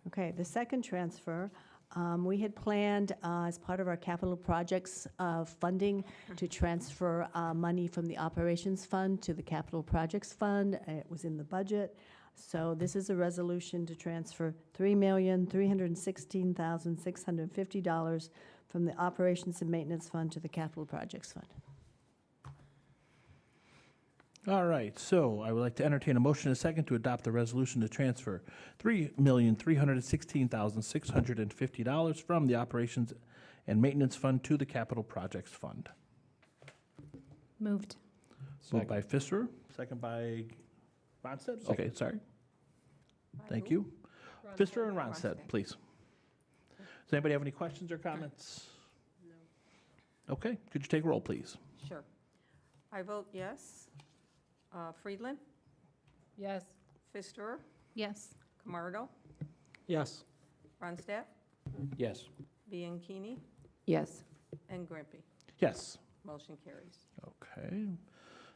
S11: Okay, the second transfer, we had planned as part of our capital projects funding to transfer money from the operations fund to the capital projects fund. It was in the budget. So this is a resolution to transfer $3,316,650 from the operations and maintenance fund to the capital projects fund.
S1: All right, so I would like to entertain a motion and a second to adopt the resolution to transfer $3,316,650 from the Operations and Maintenance Fund to the Capital Projects Fund.
S2: Moved.
S1: Moved by Pfister, second by Ronstadt? Okay, sorry. Thank you. Pfister and Ronstadt, please. Does anybody have any questions or comments? No. Okay, could you take roll, please?
S5: Sure. I vote yes. Friedland,
S6: yes,
S5: Pfister,
S2: Yes.
S5: Camardo,
S12: Yes.
S5: Ronstadt,
S7: Yes.
S5: Bianchini,
S11: Yes.
S5: and Grimpy.
S1: Yes.
S5: Motion carries.
S1: Okay.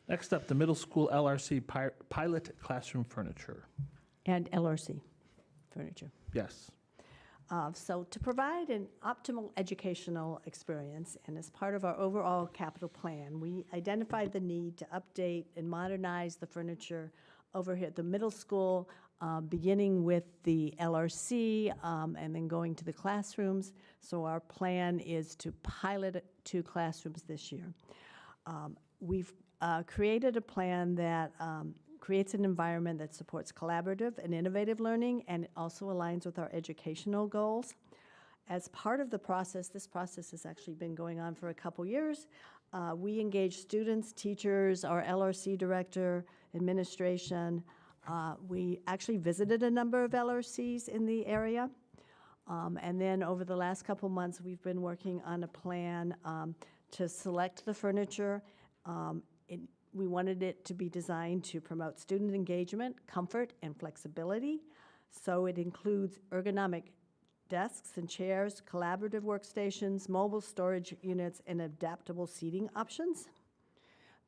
S1: Next up, the middle school LRC pilot classroom furniture.
S11: And LRC furniture.
S1: Yes.
S11: So to provide an optimal educational experience and as part of our overall capital plan, we identified the need to update and modernize the furniture over here at the middle school, beginning with the LRC and then going to the classrooms. So our plan is to pilot 2 classrooms this year. We've created a plan that creates an environment that supports collaborative and innovative learning, and it also aligns with our educational goals. As part of the process, this process has actually been going on for a couple years. We engage students, teachers, our LRC director, administration. We actually visited a number of LRCs in the area. And then over the last couple months, we've been working on a plan to select the furniture. We wanted it to be designed to promote student engagement, comfort, and flexibility. So it includes ergonomic desks and chairs, collaborative workstations, mobile storage units, and adaptable seating options.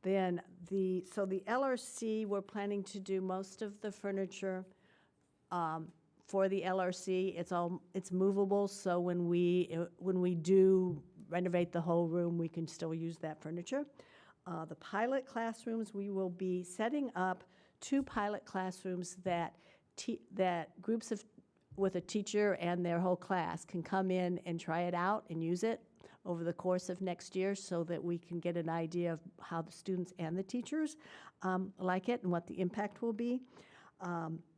S11: Then the LRC, we're planning to do most of the furniture for the LRC. It's movable, so when we do renovate the whole room, we can still use that furniture. The pilot classrooms, we will be setting up 2 pilot classrooms that groups with a teacher and their whole class can come in and try it out and use it over the course of next year so that we can get an idea of how the students and the teachers like it and what the impact will be.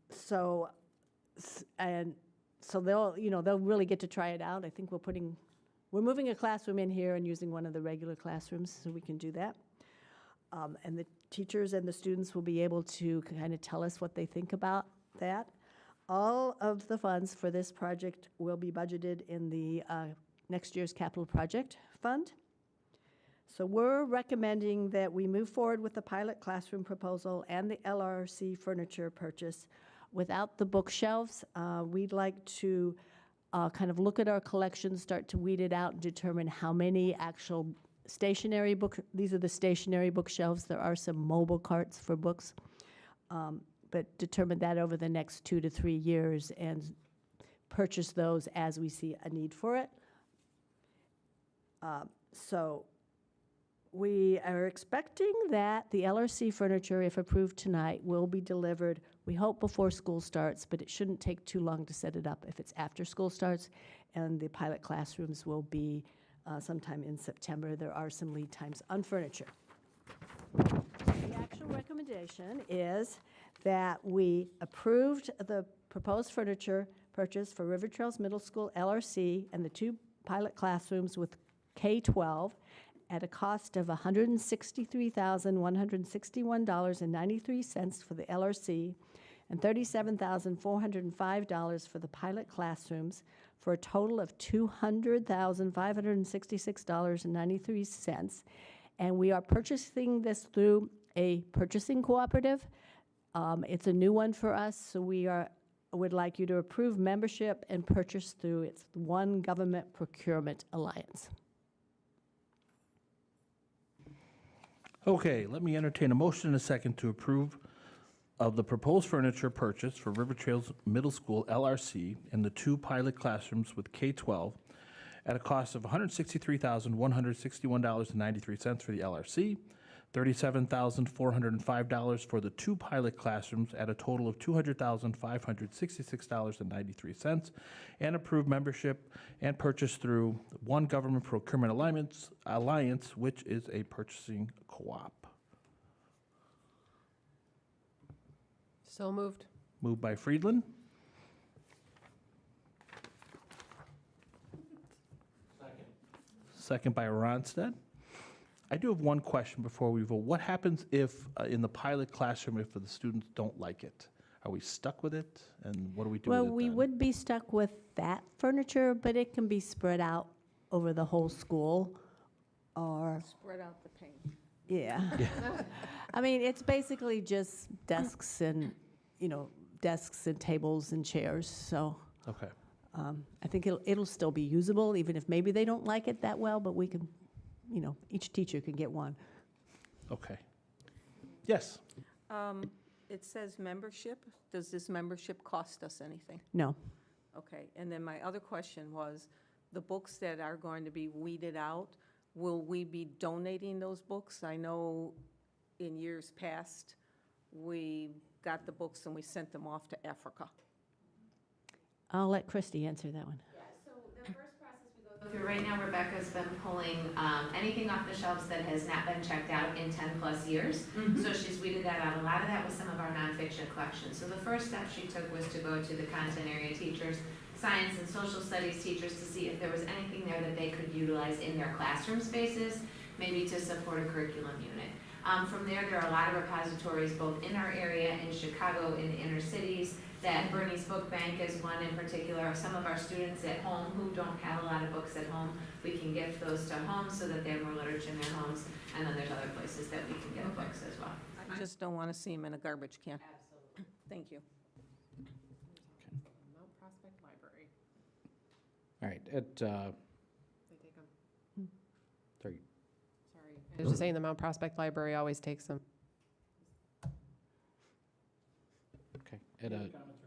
S11: So they'll really get to try it out. I think we're moving a classroom in here and using one of the regular classrooms so we can do that. And the teachers and the students will be able to kind of tell us what they think about that. All of the funds for this project will be budgeted in the next year's capital project fund. So we're recommending that we move forward with the pilot classroom proposal and the LRC furniture purchase without the bookshelves. We'd like to kind of look at our collection, start to weed it out, and determine how many actual stationary books. These are the stationary bookshelves. There are some mobile carts for books, but determine that over the next 2 to 3 years and purchase those as we see a need for it. So we are expecting that the LRC furniture, if approved tonight, will be delivered, we hope before school starts, but it shouldn't take too long to set it up if it's after school starts, and the pilot classrooms will be sometime in September. There are some lead times on furniture. The actual recommendation is that we approved the proposed furniture purchase for River Trails Middle School LRC and the 2 pilot classrooms with K-12 at a cost of $163,161.93 for the LRC and $37,405 for the pilot classrooms, for a total of $200,566.93. And we are purchasing this through a purchasing cooperative. It's a new one for us, so would like you to approve membership and purchase through its One Government Procurement Alliance.
S1: Okay, let me entertain a motion and a second to approve of the proposed furniture purchase for River Trails Middle School LRC and the 2 pilot classrooms with K-12 at a cost of $163,161.93 for the LRC, $37,405 for the 2 pilot classrooms at a total of $200,566.93, and approve membership and purchase through One Government Procurement Alliance, which is a purchasing co-op.
S6: So moved.
S1: Moved by Friedland. Second by Ronstadt. I do have one question before we vote. What happens if, in the pilot classroom, if the students don't like it? Are we stuck with it? And what do we do with it
S11: Well, we
S1: then?
S11: would be stuck with that furniture, but it can be spread out over the whole school, or,
S5: Spread out the pain.
S11: yeah. I mean, it's basically just desks and, desks and tables and chairs, so
S1: Okay.
S11: I think it'll still be usable, even if maybe they don't like it that well, but we can each teacher can get one.
S1: Okay. Yes.
S5: It says membership. Does this membership cost us anything?
S11: No.
S5: Okay, and then my other question was, the books that are going to be weeded out, will we be donating those books? I know in years past, we got the books and we sent them off to Africa.
S11: I'll let Christy answer that one.
S13: Yeah, so the first process we go through, right now Rebecca's been pulling anything off the shelves that has not been checked out in 10+ years. So she's weeded that out. A lot of that was some of our nonfiction collections. So the first step she took was to go to the content area teachers, science and social studies teachers, to see if there was anything there that they could utilize in their classroom spaces, maybe to support a curriculum unit. From there are a lot of repositories both in our area, in Chicago, in the inner cities. That Bernie's Book Bank is one in particular. Some of our students at home who don't have a lot of books at home, we can gift those to home so that they have more literature in their homes. And then there's other places that we can get books as well.
S5: I just don't want to see them in a garbage can.
S13: Absolutely.
S5: Thank you.
S6: Mount Prospect Library.
S7: All right,
S6: They take them.
S7: sorry,
S6: Sorry. I was just saying the Mount Prospect Library always takes them.
S7: okay.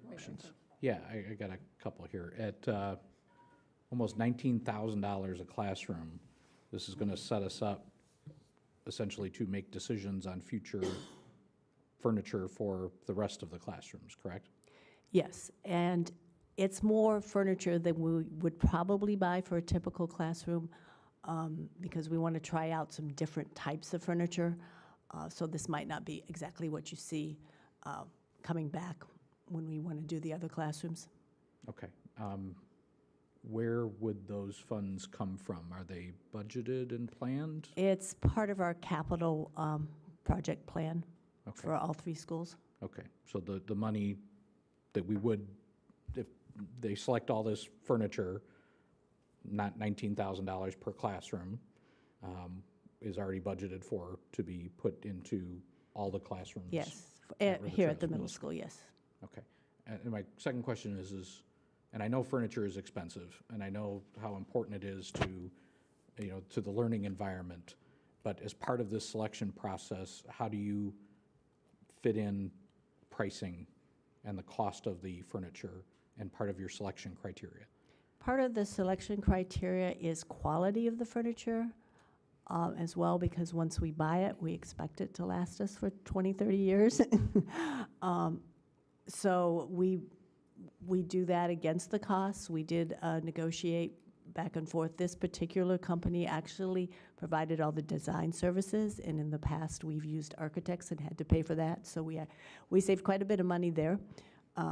S1: Questions?
S7: Yeah, I got a couple here. At almost $19,000 a classroom, this is going to set us up essentially to make decisions on future furniture for the rest of the classrooms, correct?
S11: Yes, and it's more furniture than we would probably buy for a typical classroom because we want to try out some different types of furniture. So this might not be exactly what you see coming back when we want to do the other classrooms.
S7: Okay. Where would those funds come from? Are they budgeted and planned?
S11: It's part of our capital project plan
S7: Okay.
S11: for all three schools.
S7: Okay, so the money that we would, if they select all this furniture, not $19,000 per classroom, is already budgeted for to be put into all the classrooms?
S11: Yes,
S7: at River
S11: here at
S7: Trails
S11: the middle school, yes.
S7: Okay. And my second question is, and I know furniture is expensive, and I know how important it is to, to the learning environment, but as part of this selection process, how do you fit in pricing and the cost of the furniture and part of your selection criteria?
S11: Part of the selection criteria is quality of the furniture as well, because once we buy it, we expect it to last us for 20, 30 years. So we do that against the costs. We did negotiate back and forth. This particular company actually provided all the design services, and in the past, we've used architects and had to pay for that. So we saved quite a bit of money there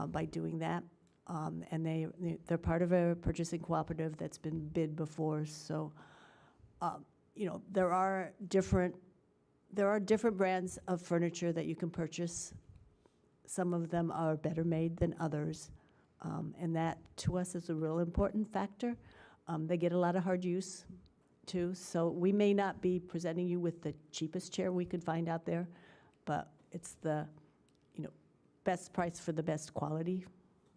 S11: by doing that. And they're part of a purchasing cooperative that's been bid before. So, there are different brands of furniture that you can purchase. Some of them are better made than others. And that, to us, is a real important factor. They get a lot of hard use, too. So we may not be presenting you with the cheapest chair we could find out there, but it's the, best price for the best quality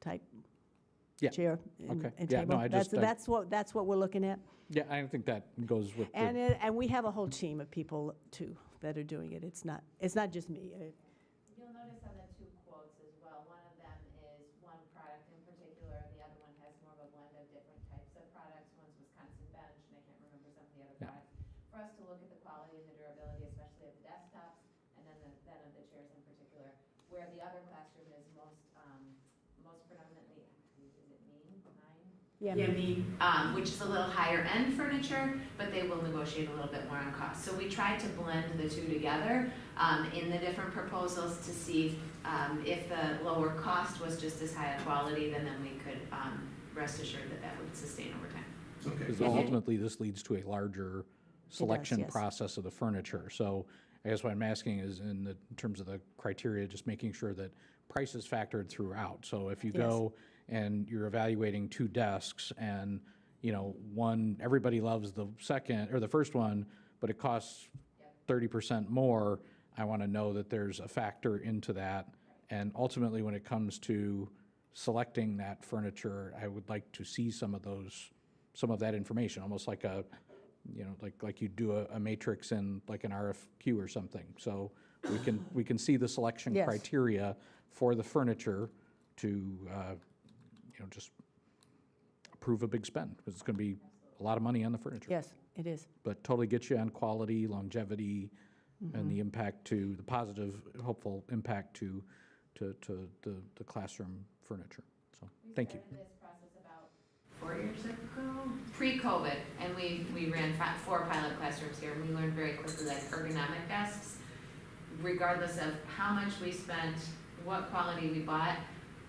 S11: type
S7: Yeah.
S11: chair and,
S7: Okay.
S11: and
S7: Yeah,
S11: table.
S7: no, I just-
S11: That's what we're looking at.
S7: Yeah, I think that goes with the,
S11: And we have a whole team of people, too, that are doing it. It's not just me.
S13: You'll notice on the two quotes as well, one of them is one product in particular, and the other one has more of a blend of different types of products. One's Wisconsin Bench, and I can't remember some of the other
S7: Yeah.
S13: products. For us to look at the quality and the durability, especially of the desktops, and then of the chairs in particular, where the other classroom is most predominantly, is it which is a little higher end furniture, but they will negotiate a little bit more on cost. So we tried to blend the two together in the different proposals to see if the lower cost was just as high a quality, then we could rest assured that would sustain over time.
S7: because ultimately this leads to a larger selection
S11: yes.
S7: process of the furniture. So I guess what I'm asking is in terms of the criteria, just making sure that price is factored throughout. So if you go and you're evaluating two desks and, one, everybody loves the second or the first one, but it costs 30% more, I want to know that there's a factor into that. And ultimately, when it comes to selecting that furniture, I would like to see some of that information, almost like a you know, like you do a matrix in like an RFQ or something. So we can see the selection
S11: Yes.
S7: criteria for the furniture to, you know, just approve a big spend, because it's going to be a lot of money on the furniture.
S11: Yes, it is.
S7: But totally gets you on quality, longevity, and the impact to, the positive, hopeful impact to the classroom furniture. So, thank you.
S13: We started this process about 4 years ago, pre-COVID, and we ran 4 pilot classrooms here, and we learned very quickly, like ergonomic desks, regardless of how much we spent, what quality we bought,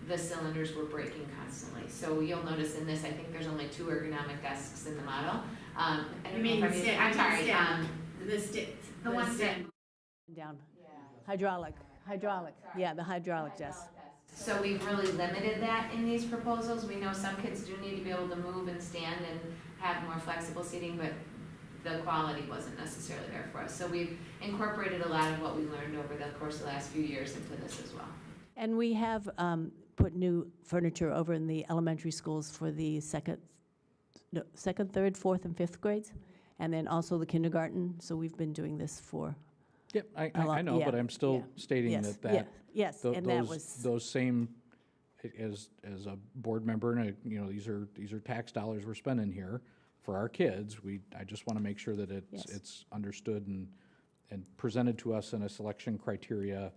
S13: the cylinders were breaking constantly. So you'll notice in this, I think there's only 2 ergonomic desks in the model. I don't
S11: You
S13: know
S11: mean
S13: if I'm
S11: stand-
S13: I'm sorry,
S11: stand. The stick.
S13: the ones that.
S11: Down. Hydraulic, yeah, the hydraulic desk.
S13: So we've really limited that in these proposals. We know some kids do need to be able to move and stand and have more flexible seating, but the quality wasn't necessarily there for us. So we've incorporated a lot of what we learned over the course of the last few years into this as well.
S11: And we have put new furniture over in the elementary schools for the second, third, fourth, and fifth grades, and then also the kindergarten. So we've been doing this for.
S7: Yeah, I know, but I'm still stating
S11: Yes,
S7: that.
S11: yes, and that was.
S7: Those same, as a board member, and you know, these are tax dollars we're spending here for our kids. I just want to make sure that it's understood and presented to us in a selection criteria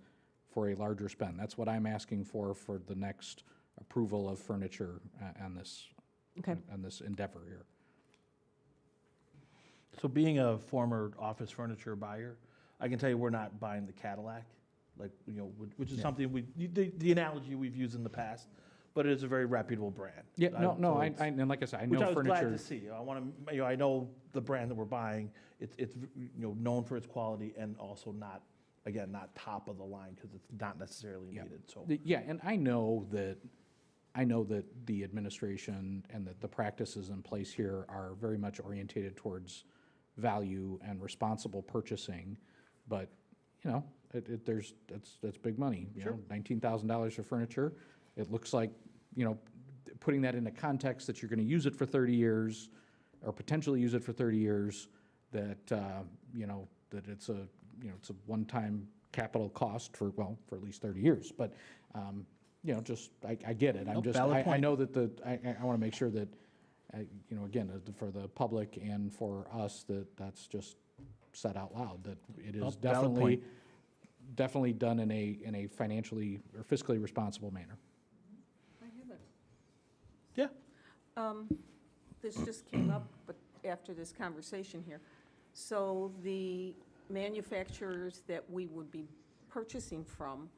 S7: for a larger spend. That's what I'm asking for the next approval of furniture on this endeavor here.
S1: So being a former office furniture buyer, I can tell you we're not buying the Cadillac, like, you know, which is something the analogy we've used in the past, but it is a very reputable brand.
S7: Yeah, and like I said, I know
S1: which I was
S7: furniture.
S1: glad to see. I want to, I know the brand that we're buying. It's known for its quality and also not top of the line because it's not necessarily needed. So
S7: Yeah, and I know that the administration and that the practices in place here are very much orientated towards value and responsible purchasing, but you know, that's big money. You know, $19,000 for furniture. It looks like, you know, putting that into context that you're going to use it for 30 years, or potentially use it for 30 years. That you know, that it's a one-time capital cost for at least 30 years. But you know, just I get it. I know that I want to make sure that you know, again, for the public and for us, that's just said out loud, that it is definitely done in a financially or fiscally responsible manner.
S5: I have it.
S1: yeah,
S5: This just came up, but after this conversation here. So the manufacturers that we would be purchasing from,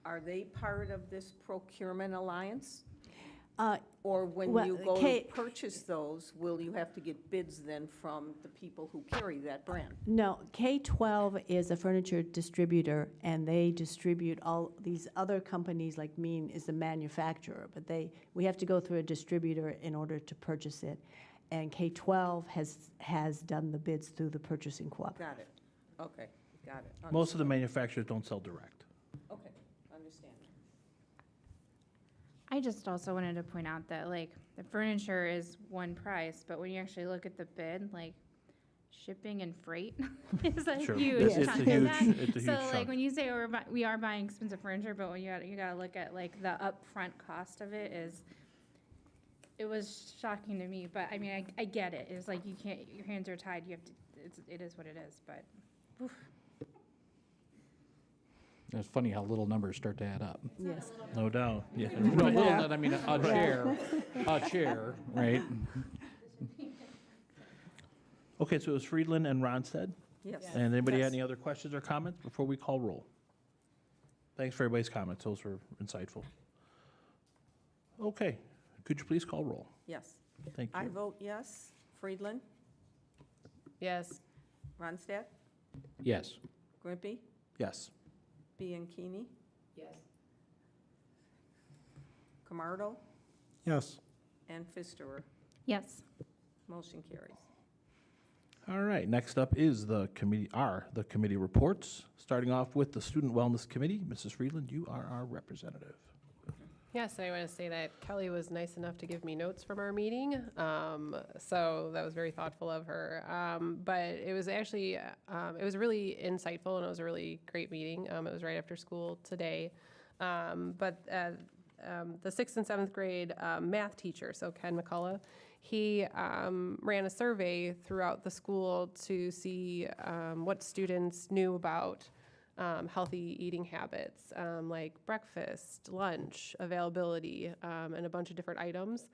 S5: are they part of this procurement alliance? Or when you go to purchase those, will you have to get bids then from the people who carry that brand?
S11: No, K-12 is a furniture distributor, and they distribute all these other companies, like Mean is the manufacturer, but we have to go through a distributor in order to purchase it. And K-12 has done the bids through the purchasing cooperative.
S5: Got it. Okay, got it.
S1: most of the manufacturers don't sell direct.
S5: Okay, understand.
S2: I just also wanted to point out that, like, the furniture is one price, but when you actually look at the bid, like, shipping and freight is a
S1: Sure.
S2: huge
S1: It's a
S2: chunk
S1: huge-
S2: of that.
S1: it's a huge
S2: So, like,
S1: chunk.
S2: when you say we are buying expensive furniture, but when you gotta look at, like, the upfront cost of it was shocking to me, but I mean, I get it. It's like you can't, your hands are tied, you have to, it is what it is, but, oof.
S7: It's funny how little numbers start to add up.
S11: Yes.
S1: No doubt. Yeah.
S7: No, well, I mean, a chair, right?
S1: Okay, so it was Friedland and Ronstadt.
S5: Yes.
S1: And anybody have any other questions or comments before we call roll? Thanks for everybody's comments. Those were insightful. Okay, could you please call roll?
S5: Yes.
S1: Thank
S5: I
S1: you.
S5: vote yes. Friedland,
S6: Yes.
S5: Ronstadt,
S7: Yes.
S5: Grimpy,
S1: Yes.
S5: Bianchini. Yes. Camardo
S12: Yes.
S5: and Pfisterer.
S2: Yes.
S5: Motion carries.
S1: All right, next up is the committee reports. Starting off with the Student Wellness Committee. Mrs. Friedland, you are our representative.
S6: Yes, I want to say that Kelly was nice enough to give me notes from our meeting, so that was very thoughtful of her. But it was actually, it was really insightful, and it was a really great meeting. It was right after school today. But the 6th and 7th grade math teacher, so Ken McCullough, he ran a survey throughout the school to see what students knew about healthy eating habits, like breakfast, lunch, availability, and a bunch of different items,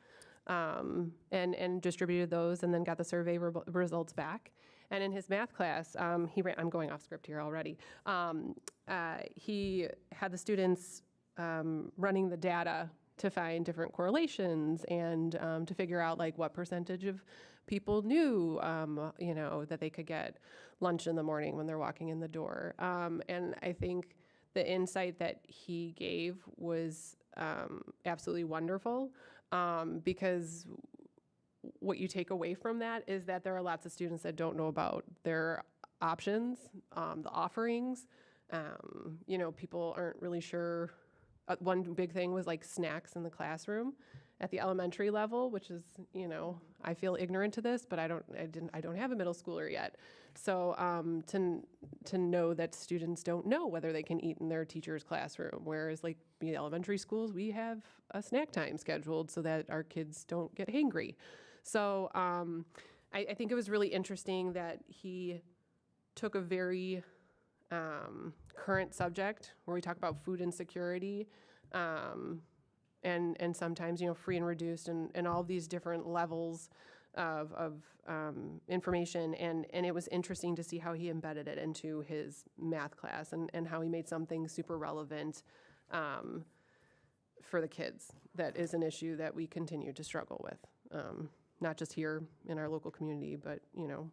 S6: and distributed those, and then got the survey results back. And in his math class, he ran, I'm going off script here already, he had the students running the data to find different correlations and to figure out like what percentage of people knew, you know, that they could get lunch in the morning when they're walking in the door. And I think the insight that he gave was absolutely wonderful, because what you take away from that is that there are lots of students that don't know about their options, the offerings. You know, people aren't really sure. One big thing was like snacks in the classroom at the elementary level, which is, you know, I feel ignorant to this, but I don't have a middle schooler yet. So to know that students don't know whether they can eat in their teacher's classroom, whereas like the elementary schools, we have a snack time scheduled so that our kids don't get hangry. So I think it was really interesting that he took a very current subject where we talk about food insecurity, and sometimes, you know, free and reduced and all these different levels of information. And it was interesting to see how he embedded it into his math class and how he made something super relevant for the kids. That is an issue that we continue to struggle with, not just here in our local community, but, you know,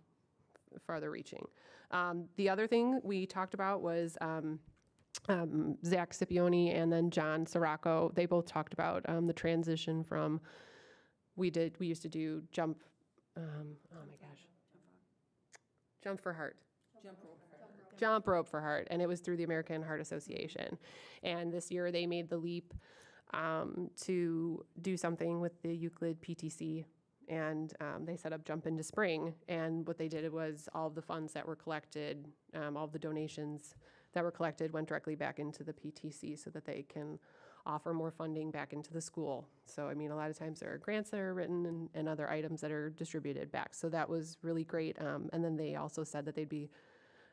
S6: farther reaching. The other thing we talked about was Zach Scipione and then John Sirocco. They both talked about the transition from, we used to do jump for heart. Jump rope for heart, and it was through the American Heart Association. And this year they made the leap to do something with the Euclid PTC, and they set up Jump into Spring. And what they did was all of the funds that were collected, all of the donations that were collected went directly back into the PTC so that they can offer more funding back into the school. So, I mean, a lot of times there are grants that are written and other items that are distributed back. So that was really great. And then they also said that they'd be,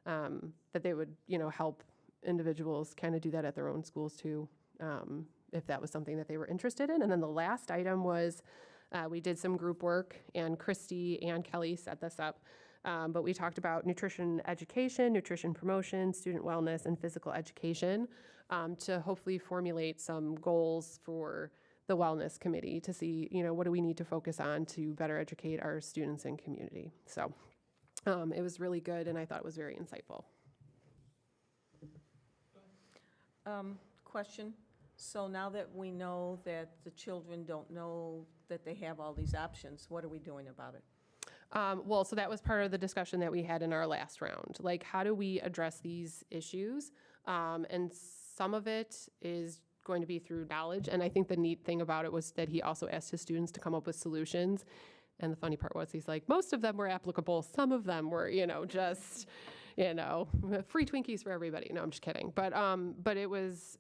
S6: that they would, you know, help individuals kind of do that at their own schools too, if that was something that they were interested in. And then the last item was, we did some group work, and Christy and Kelly set this up. But we talked about nutrition education, nutrition promotion, student wellness, and physical education to hopefully formulate some goals for the wellness committee to see, you know, what do we need to focus on to better educate our students and community. So it was really good, and I thought it was very insightful.
S5: Question. So now that we know that the children don't know that they have all these options, what are we doing about it?
S6: Well, so that was part of the discussion that we had in our last round. Like, how do we address these issues? And some of it is going to be through knowledge. And I think the neat thing about it was that he also asked his students to come up with solutions. And the funny part was he's like, most of them were applicable. Some of them were, you know, just, you know, free Twinkies for everybody. No, I'm just kidding. But it was,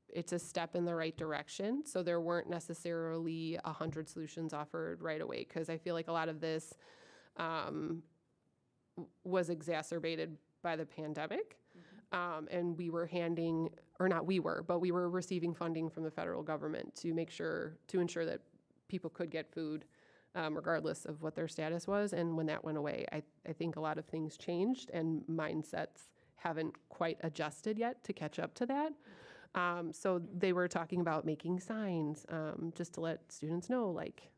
S6: it's a step in the right direction. So there weren't necessarily 100 solutions offered right away, because I feel like a lot of this was exacerbated by the pandemic. And we were we were receiving funding from the federal government to ensure that people could get food regardless of what their status was. And when that went away, I think a lot of things changed, and mindsets haven't quite adjusted yet to catch up to that. So they were talking about making signs just to let students know, like,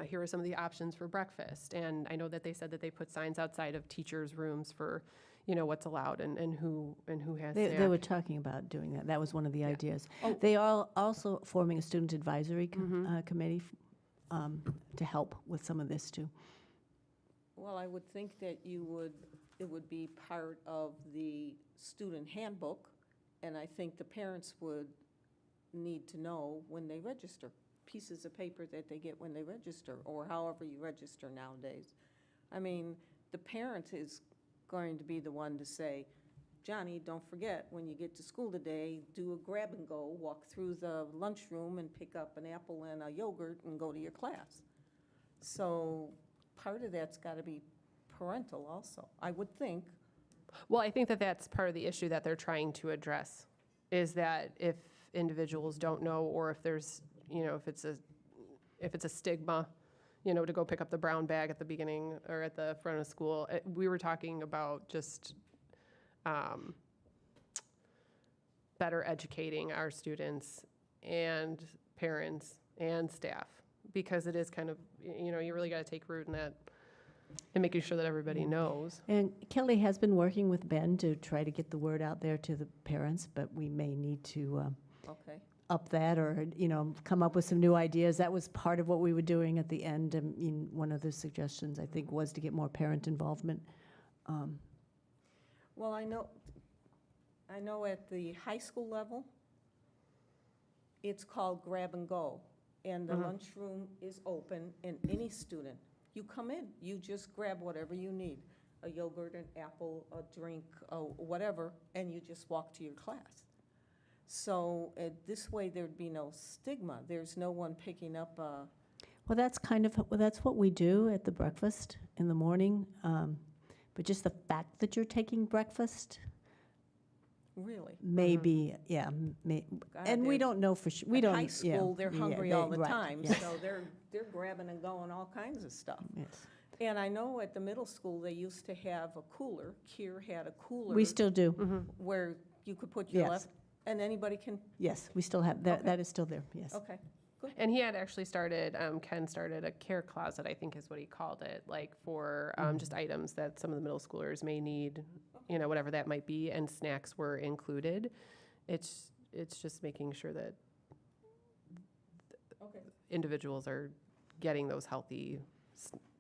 S6: here are some of the options for breakfast. And I know that they said that they put signs outside of teachers' rooms for, you know, what's allowed and who has
S11: They were talking about doing that. That was one of the ideas. They are also forming a student advisory committee to help with some of this too.
S5: Well, I would think that it would be part of the student handbook And I think the parents would need to know when they register, pieces of paper that they get when they register, or however you register nowadays. I mean, the parent is going to be the one to say, Johnny, don't forget, when you get to school today, do a grab and go, walk through the lunchroom and pick up an apple and a yogurt and go to your class. So part of that's got to be parental also, I would think.
S6: Well, I think that that's part of the issue that they're trying to address, is that if individuals don't know, or if there's, if it's a stigma, to go pick up the brown bag at the beginning or at the front of school. We were talking about just better educating our students and parents and staff, because it is kind of, you really got to take root in that and making sure that everybody knows.
S11: And Kelly has been working with Ben to try to get the word out there to the parents, but we may need to
S5: Okay.
S11: up that, or, come up with some new ideas. That was part of what we were doing at the end. One of the suggestions, I think, was to get more parent involvement.
S5: Well, I know at the high school level, it's called grab and go. And the lunchroom is open, and any student, you come in, you just grab whatever you need, a yogurt, an apple, a drink, whatever, and you just walk to your class. So this way, there'd be no stigma. There's no one picking up a...
S11: Well, that's what we do at the breakfast in the morning. But just the fact that you're taking breakfast,
S5: Really?
S11: maybe, and we don't know for sure. We don't.
S5: At high school, they're hungry all the
S11: right,
S5: time,
S11: yes.
S5: so they're grabbing and going all kinds of stuff.
S11: Yes.
S5: And I know at the middle school, they used to have a cooler. Kier had a cooler.
S11: We still do.
S5: Where you could put your
S11: Yes.
S5: left, and anybody can,
S11: Yes, we still have, that.
S5: Okay.
S11: That is still there, yes.
S5: okay.
S6: And he had actually started, Ken started a care closet, I think is what he called it, like for just items that some of the middle schoolers may need, whatever that might be, and snacks were included. It's just making sure that individuals are getting those healthy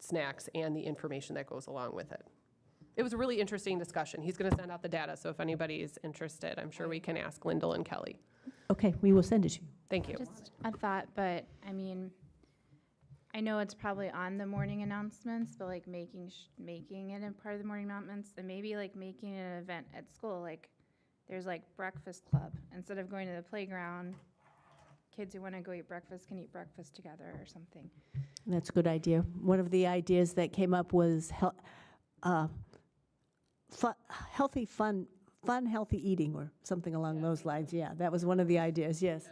S6: snacks and the information that goes along with it. It was a really interesting discussion. He's going to send out the data, so if anybody's interested, I'm sure we can ask Lyndall and Kelly.
S11: Okay, we will send it to you.
S6: Thank you.
S2: Just a thought, but I know it's probably on the morning announcements, but like making it a part of the morning announcements, and maybe like making an event at school, like there's like breakfast club. Instead of going to the playground, kids who want to go eat breakfast can eat breakfast together or something.
S11: That's a good idea. One of the ideas that came up was healthy, healthy eating, or something along those lines. Yeah, that was one of the ideas, yes.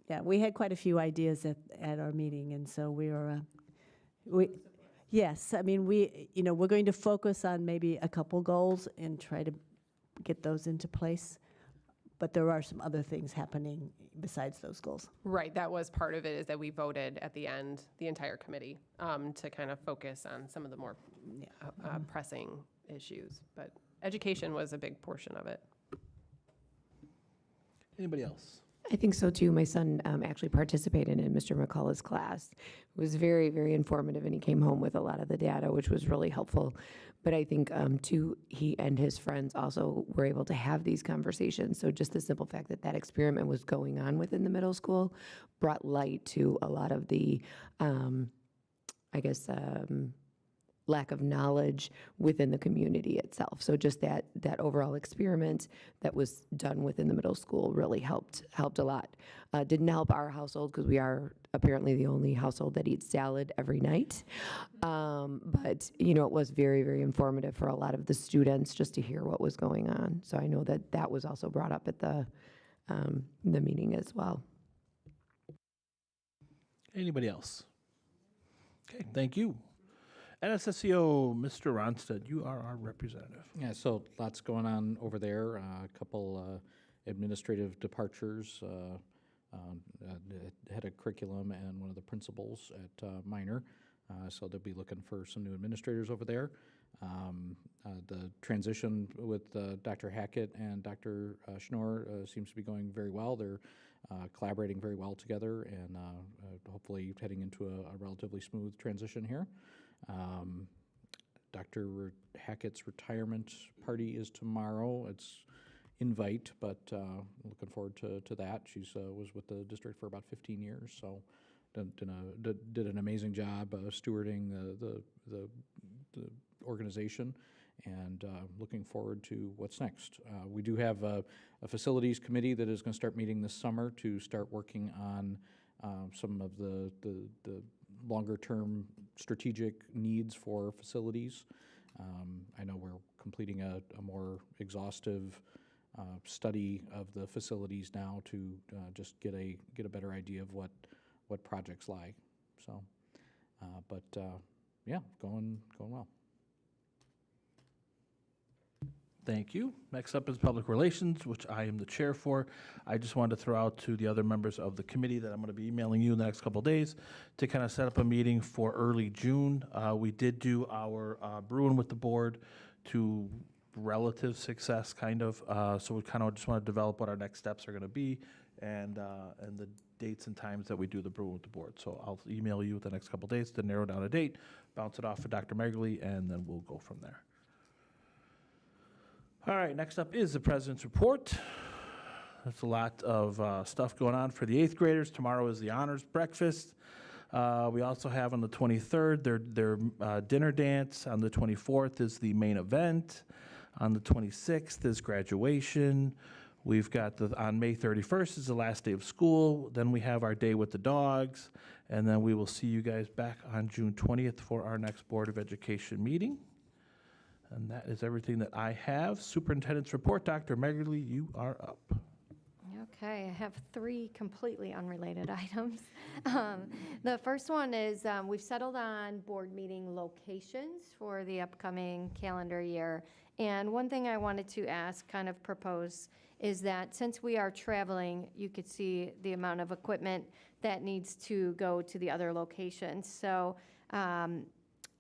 S11: Yeah, we had quite a few ideas at our meeting, and so we're going to focus on maybe a couple goals and try to get those into place. But there are some other things happening besides those goals.
S6: Right, that was part of it, is that we voted at the end, the entire committee, to kind of focus on some of the more pressing issues. But education was a big portion of it.
S1: Anybody else?
S4: I think so too. My son actually participated in Mr. McCullough's class. It was very, very informative, and he came home with a lot of the data, which was really helpful. But I think too, he and his friends also were able to have these conversations. So just the simple fact that that experiment was going on within the middle school brought light to a lot of the, lack of knowledge within the community itself. So just that overall experiment that was done within the middle school really helped a lot. Didn't help our household because we are apparently the only household that eats salad every night. But it was very, very informative for a lot of the students just to hear what was going on. So I know that was also brought up at the meeting as well.
S1: Anybody else? Okay, thank you. NSSCO, Mr. Ronstadt, you are our representative.
S7: Yeah, so lots going on over there. A couple administrative departures, head of curriculum and one of the principals at Minor. So they'll be looking for some new administrators over there. The transition with Dr. Hackett and Dr. Schnorr seems to be going very well. They're collaborating very well together, and hopefully heading into a relatively smooth transition here. Dr. Hackett's retirement party is tomorrow. It's invite, but looking forward to that. She's was with the district for about 15 years, so did an amazing job stewarding the organization, and looking forward to what's next. We do have a facilities committee that is going to start meeting this summer to start working on some of the longer-term strategic needs for facilities. I know we're completing a more exhaustive study of the facilities now to just get a better idea of what projects lie. So, yeah, going well.
S1: Thank you. Next up is Public Relations, which I am the chair for. I just wanted to throw out to the other members of the committee that I'm going to be emailing you in the next couple of days to kind of set up a meeting for early June. We did do our brewing with the board to relative success, kind of. So we kind of just want to develop what our next steps are going to be and the dates and times that we do the brewing with the board. So I'll email you the next couple of days to narrow down a date, bounce it off of Dr. Megley, and then we'll go from there. All right, next up is the President's Report. There's a lot of stuff going on for the 8th graders. Tomorrow is the honors breakfast. We also have on the 23rd their dinner dance. On the 24th is the main event. On the 26th is graduation. We've got on May 31st is the last day of school. Then we have our day with the dogs. And then we will see you guys back on June 20th for our next Board of Education meeting. And that is everything that I have. Superintendent's report, Dr. Megley, you are up.
S9: Okay, I have 3 completely unrelated items. The first one is we've settled on board meeting locations for the upcoming calendar year. And one thing I wanted to ask, kind of propose, is that since we are traveling, you could see the amount of equipment that needs to go to the other locations. So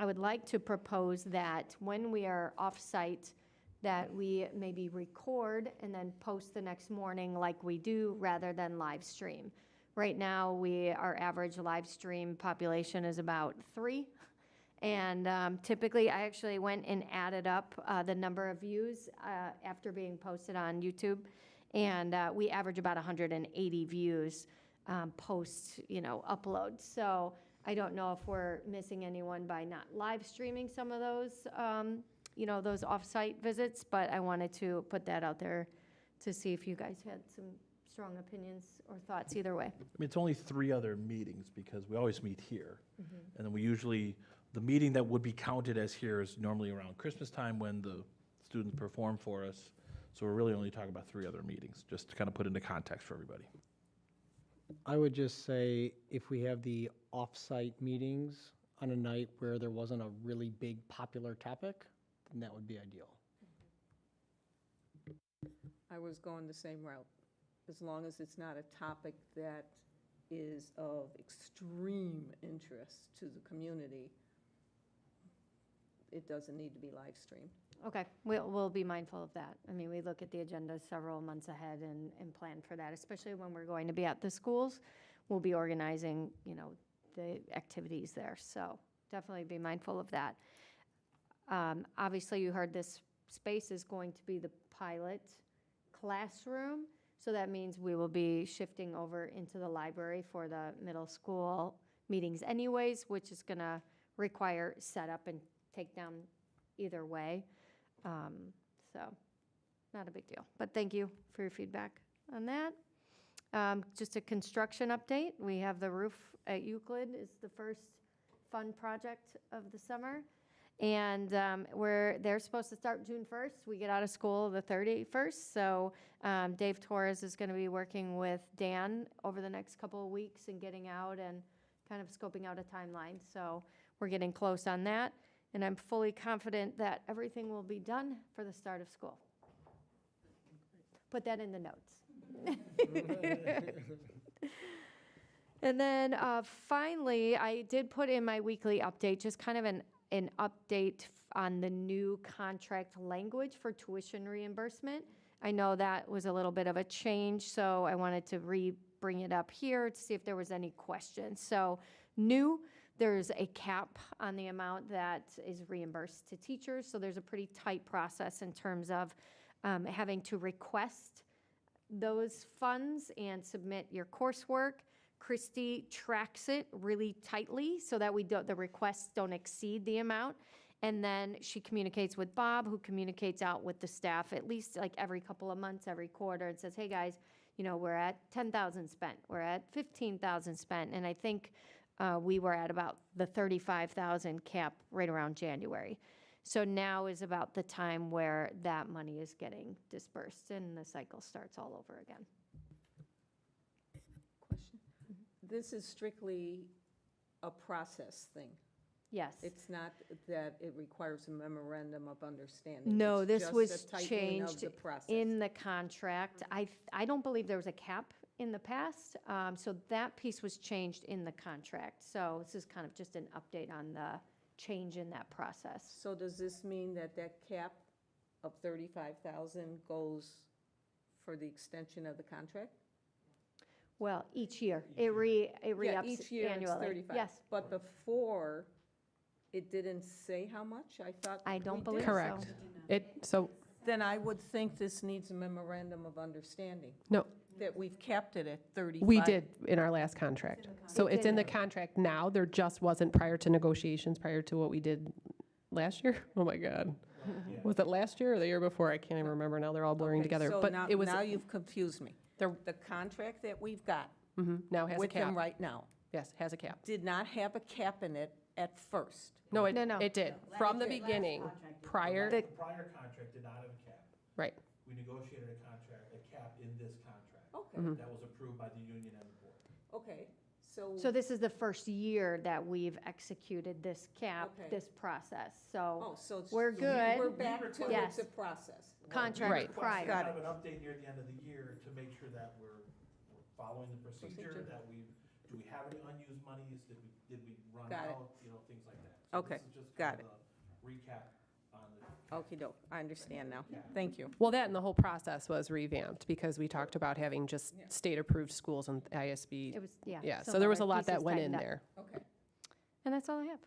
S9: I would like to propose that when we are off-site, that we maybe record and then post the next morning like we do, rather than live stream. Right now, our average live stream population is about 3. And typically, I actually went and added up the number of views after being posted on YouTube. And we average about 180 views post, upload. So I don't know if we're missing anyone by not live streaming some of those, those off-site visits, but I wanted to put that out there to see if you guys had some strong opinions or thoughts either way.
S1: I mean, it's only 3 other meetings because we always meet here. And then we usually, the meeting that would be counted as here is normally around Christmas time when the students perform for us. So we're really only talking about 3 other meetings, just to kind of put into context for everybody.
S12: I would just say if we have the off-site meetings on a night where there wasn't a really big popular topic, then that would be ideal.
S5: I was going the same route. As long as it's not a topic that is of extreme interest to the community, it doesn't need to be live streamed.
S9: Okay, we'll be mindful of that. I mean, we look at the agenda several months ahead and plan for that, especially when we're going to be at the schools. We'll be organizing, the activities there. So definitely be mindful of that. Obviously, you heard this space is going to be the pilot classroom. So that means we will be shifting over into the library for the middle school meetings anyways, which is going to require setup and take down either way. So not a big deal, but thank you for your feedback on that. Just a construction update. We have the roof at Euclid is the first fun project of the summer. And they're supposed to start June 1st. We get out of school the 31st. So Dave Torres is going to be working with Dan over the next couple of weeks and getting out and kind of scoping out a timeline. So we're getting close on that. And I'm fully confident that everything will be done for the start of school. Put that in the notes. And then finally, I did put in my weekly update, just kind of an update on the new contract language for tuition reimbursement. I know that was a little bit of a change, so I wanted to bring it up here to see if there was any questions. So new, there's a cap on the amount that is reimbursed to teachers, so there's a pretty tight process in terms of
S14: having to request those funds and submit your coursework. Christy tracks it really tightly so that the requests don't exceed the amount. And then she communicates with Bob, who communicates out with the staff at least like every couple of months, every quarter, and says, hey, guys, we're at 10,000 spent, we're at 15,000 spent. And I think we were at about the 35,000 cap right around January. So now is about the time where that money is getting dispersed and the cycle starts all over again.
S5: Question? This is strictly a process thing.
S14: Yes.
S5: It's not that it requires a memorandum of understanding.
S14: No,
S5: It's
S14: this
S5: just
S14: was
S5: a tightening of
S14: changed
S5: the process.
S14: in the contract. I don't believe there was a cap in the past, so that piece was changed in the contract. So this is kind of just an update on the change in that process.
S5: So does this mean that that cap of 35,000 goes for the extension of the contract?
S14: Well, each year, it re-ups
S5: each year it's
S14: annually.
S5: 35.
S14: Yes,
S5: But before, it didn't say how much? I thought
S14: I don't
S5: we
S14: believe
S5: did.
S14: so.
S6: Correct. So,
S5: Then I would think this needs a memorandum of understanding,
S6: no,
S5: that we've capped it at 35.
S6: we did in our last contract. So it's in the contract now. There just wasn't prior to negotiations, prior to what we did last year. Oh, my God. Was it last year or the year before? I can't even remember now. They're all blurring
S5: Okay,
S6: together.
S5: so
S6: But
S5: now,
S6: it was,
S5: now you've confused me.
S6: There-
S5: The contract that we've got
S6: now has a
S5: with them
S6: cap.
S5: right now
S6: Yes, has a cap.
S5: did not have a cap in it at first.
S6: No,
S14: No, no.
S6: it did. From the beginning, prior,
S1: The prior contract did not have a cap.
S6: right.
S1: We negotiated a cap in this contract.
S5: Okay,
S1: That was approved by the union and the board.
S5: okay, so.
S14: So this is the first year that we've executed this cap,
S5: Okay.
S14: this process.
S5: Oh,
S14: So
S5: so it's.
S14: we're good.
S5: We're back to
S14: Yes.
S5: it's a process.
S14: contract
S6: Right.
S14: prior.
S5: Got
S1: Have an update near the end of the year to make sure that we're following the procedure, that do we have any unused monies? Did we run
S5: Got it.
S1: out? Things like that. So
S5: Okay,
S1: this is just
S5: got
S1: kind of a recap on the.
S5: Okey-doke, I understand now. Thank you.
S6: Well, that and the whole process was revamped because we talked about having just state-approved schools and ISB.
S14: It was, yeah.
S6: Yeah,
S14: some
S6: so there was a
S14: other
S6: lot that
S14: pieces
S6: went in
S14: tightened up.
S6: there.
S5: Okay.
S14: And that's all I have.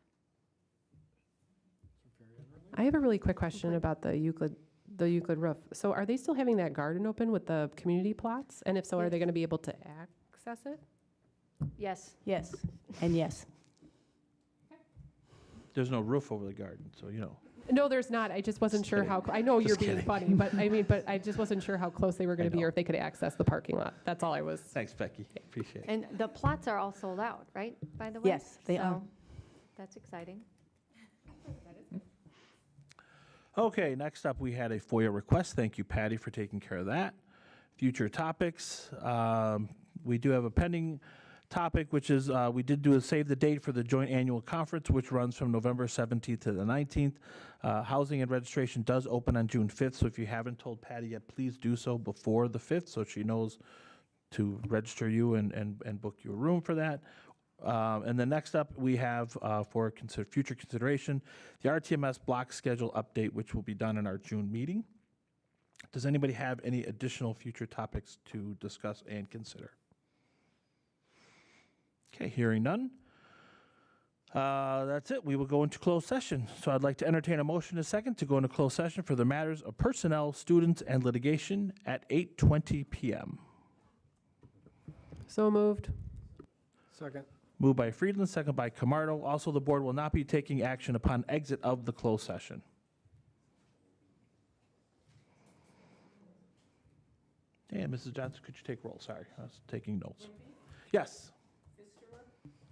S6: I have a really quick question about the Euclid roof. So are they still having that garden open with the community plots? And if so, are they going to be able to access it?
S14: Yes.
S11: Yes, and yes.
S1: There's no roof over the garden, so
S6: No, there's not. I just wasn't sure how, I know you're being funny, but but I just wasn't sure how close they were going to be or if they could access the parking lot. That's all I was.
S1: Thanks, Becky. Appreciate it.
S14: And the plots are all sold out, right, by the way?
S11: Yes, they are.
S14: So that's exciting.
S1: Okay, next up, we had a FOIA request. Thank you, Patty, for taking care of that. Future topics. We do have a pending topic, which is we did do a save the date for the joint annual conference, which runs from November 17th to the 19th. Housing and registration does open on June 5th, so if you haven't told Patty yet, please do so before the 5th so she knows to register you and book you a room for that. And then next up, we have for future consideration, the RTMS block schedule update, which will be done in our June meeting. Does anybody have any additional future topics to discuss and consider? Okay, hearing none. That's it. We will go into closed session. So I'd like to entertain a motion in a second to go into closed session for the matters of personnel, students, and litigation at 8:20 p.m.
S6: So moved.
S12: Second.
S1: Moved by Friedland, second by Camardo. Also, the board will not be taking action upon exit of the closed session. And Mrs. Johnson, could you take roll? Sorry, I was taking notes. Yes.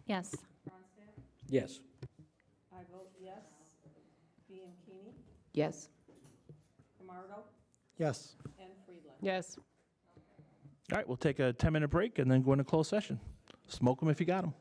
S2: Yes.
S7: Yes.
S5: I vote yes. Bianchini,
S4: Yes.
S5: Camardo,
S12: Yes.
S5: and Friedland.
S6: Yes.
S1: All right, we'll take a 10-minute break and then go into closed session. Smoke them if you got them.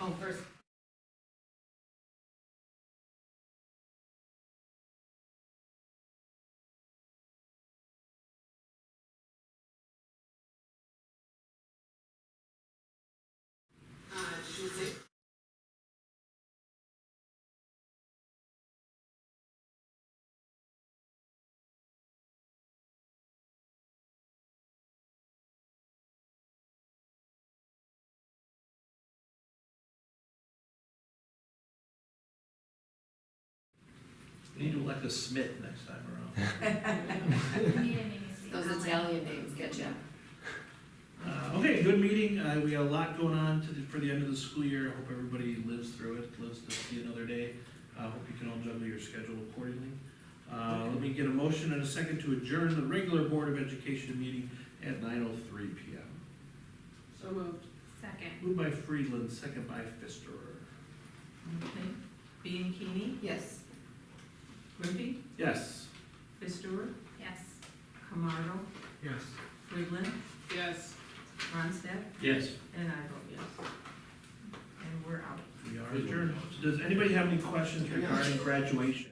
S13: Oh, first.
S1: We need to elect a Smith next time around.
S13: Those Italian names get you.
S1: Okay, good meeting. We got a lot going on for the end of the school year. I hope everybody lives through it, lives to see another day. Hope you can all juggle your schedule accordingly. Let me get a motion and a second to adjourn the regular Board of Education meeting at 9:03 p.m.
S13: So moved. Second.
S1: Moved by Friedland, second by Pfister.
S15: Okay. Bianchini?
S13: Yes.
S15: Grimpy?
S1: Yes.
S15: Fister?
S13: Yes.
S15: Camardo?
S12: Yes.
S15: Friedland?
S5: Yes.
S15: Ronstadt?
S1: Yes.
S15: And I vote yes. And we're out.
S1: We are adjourned. Does anybody have any questions regarding graduation?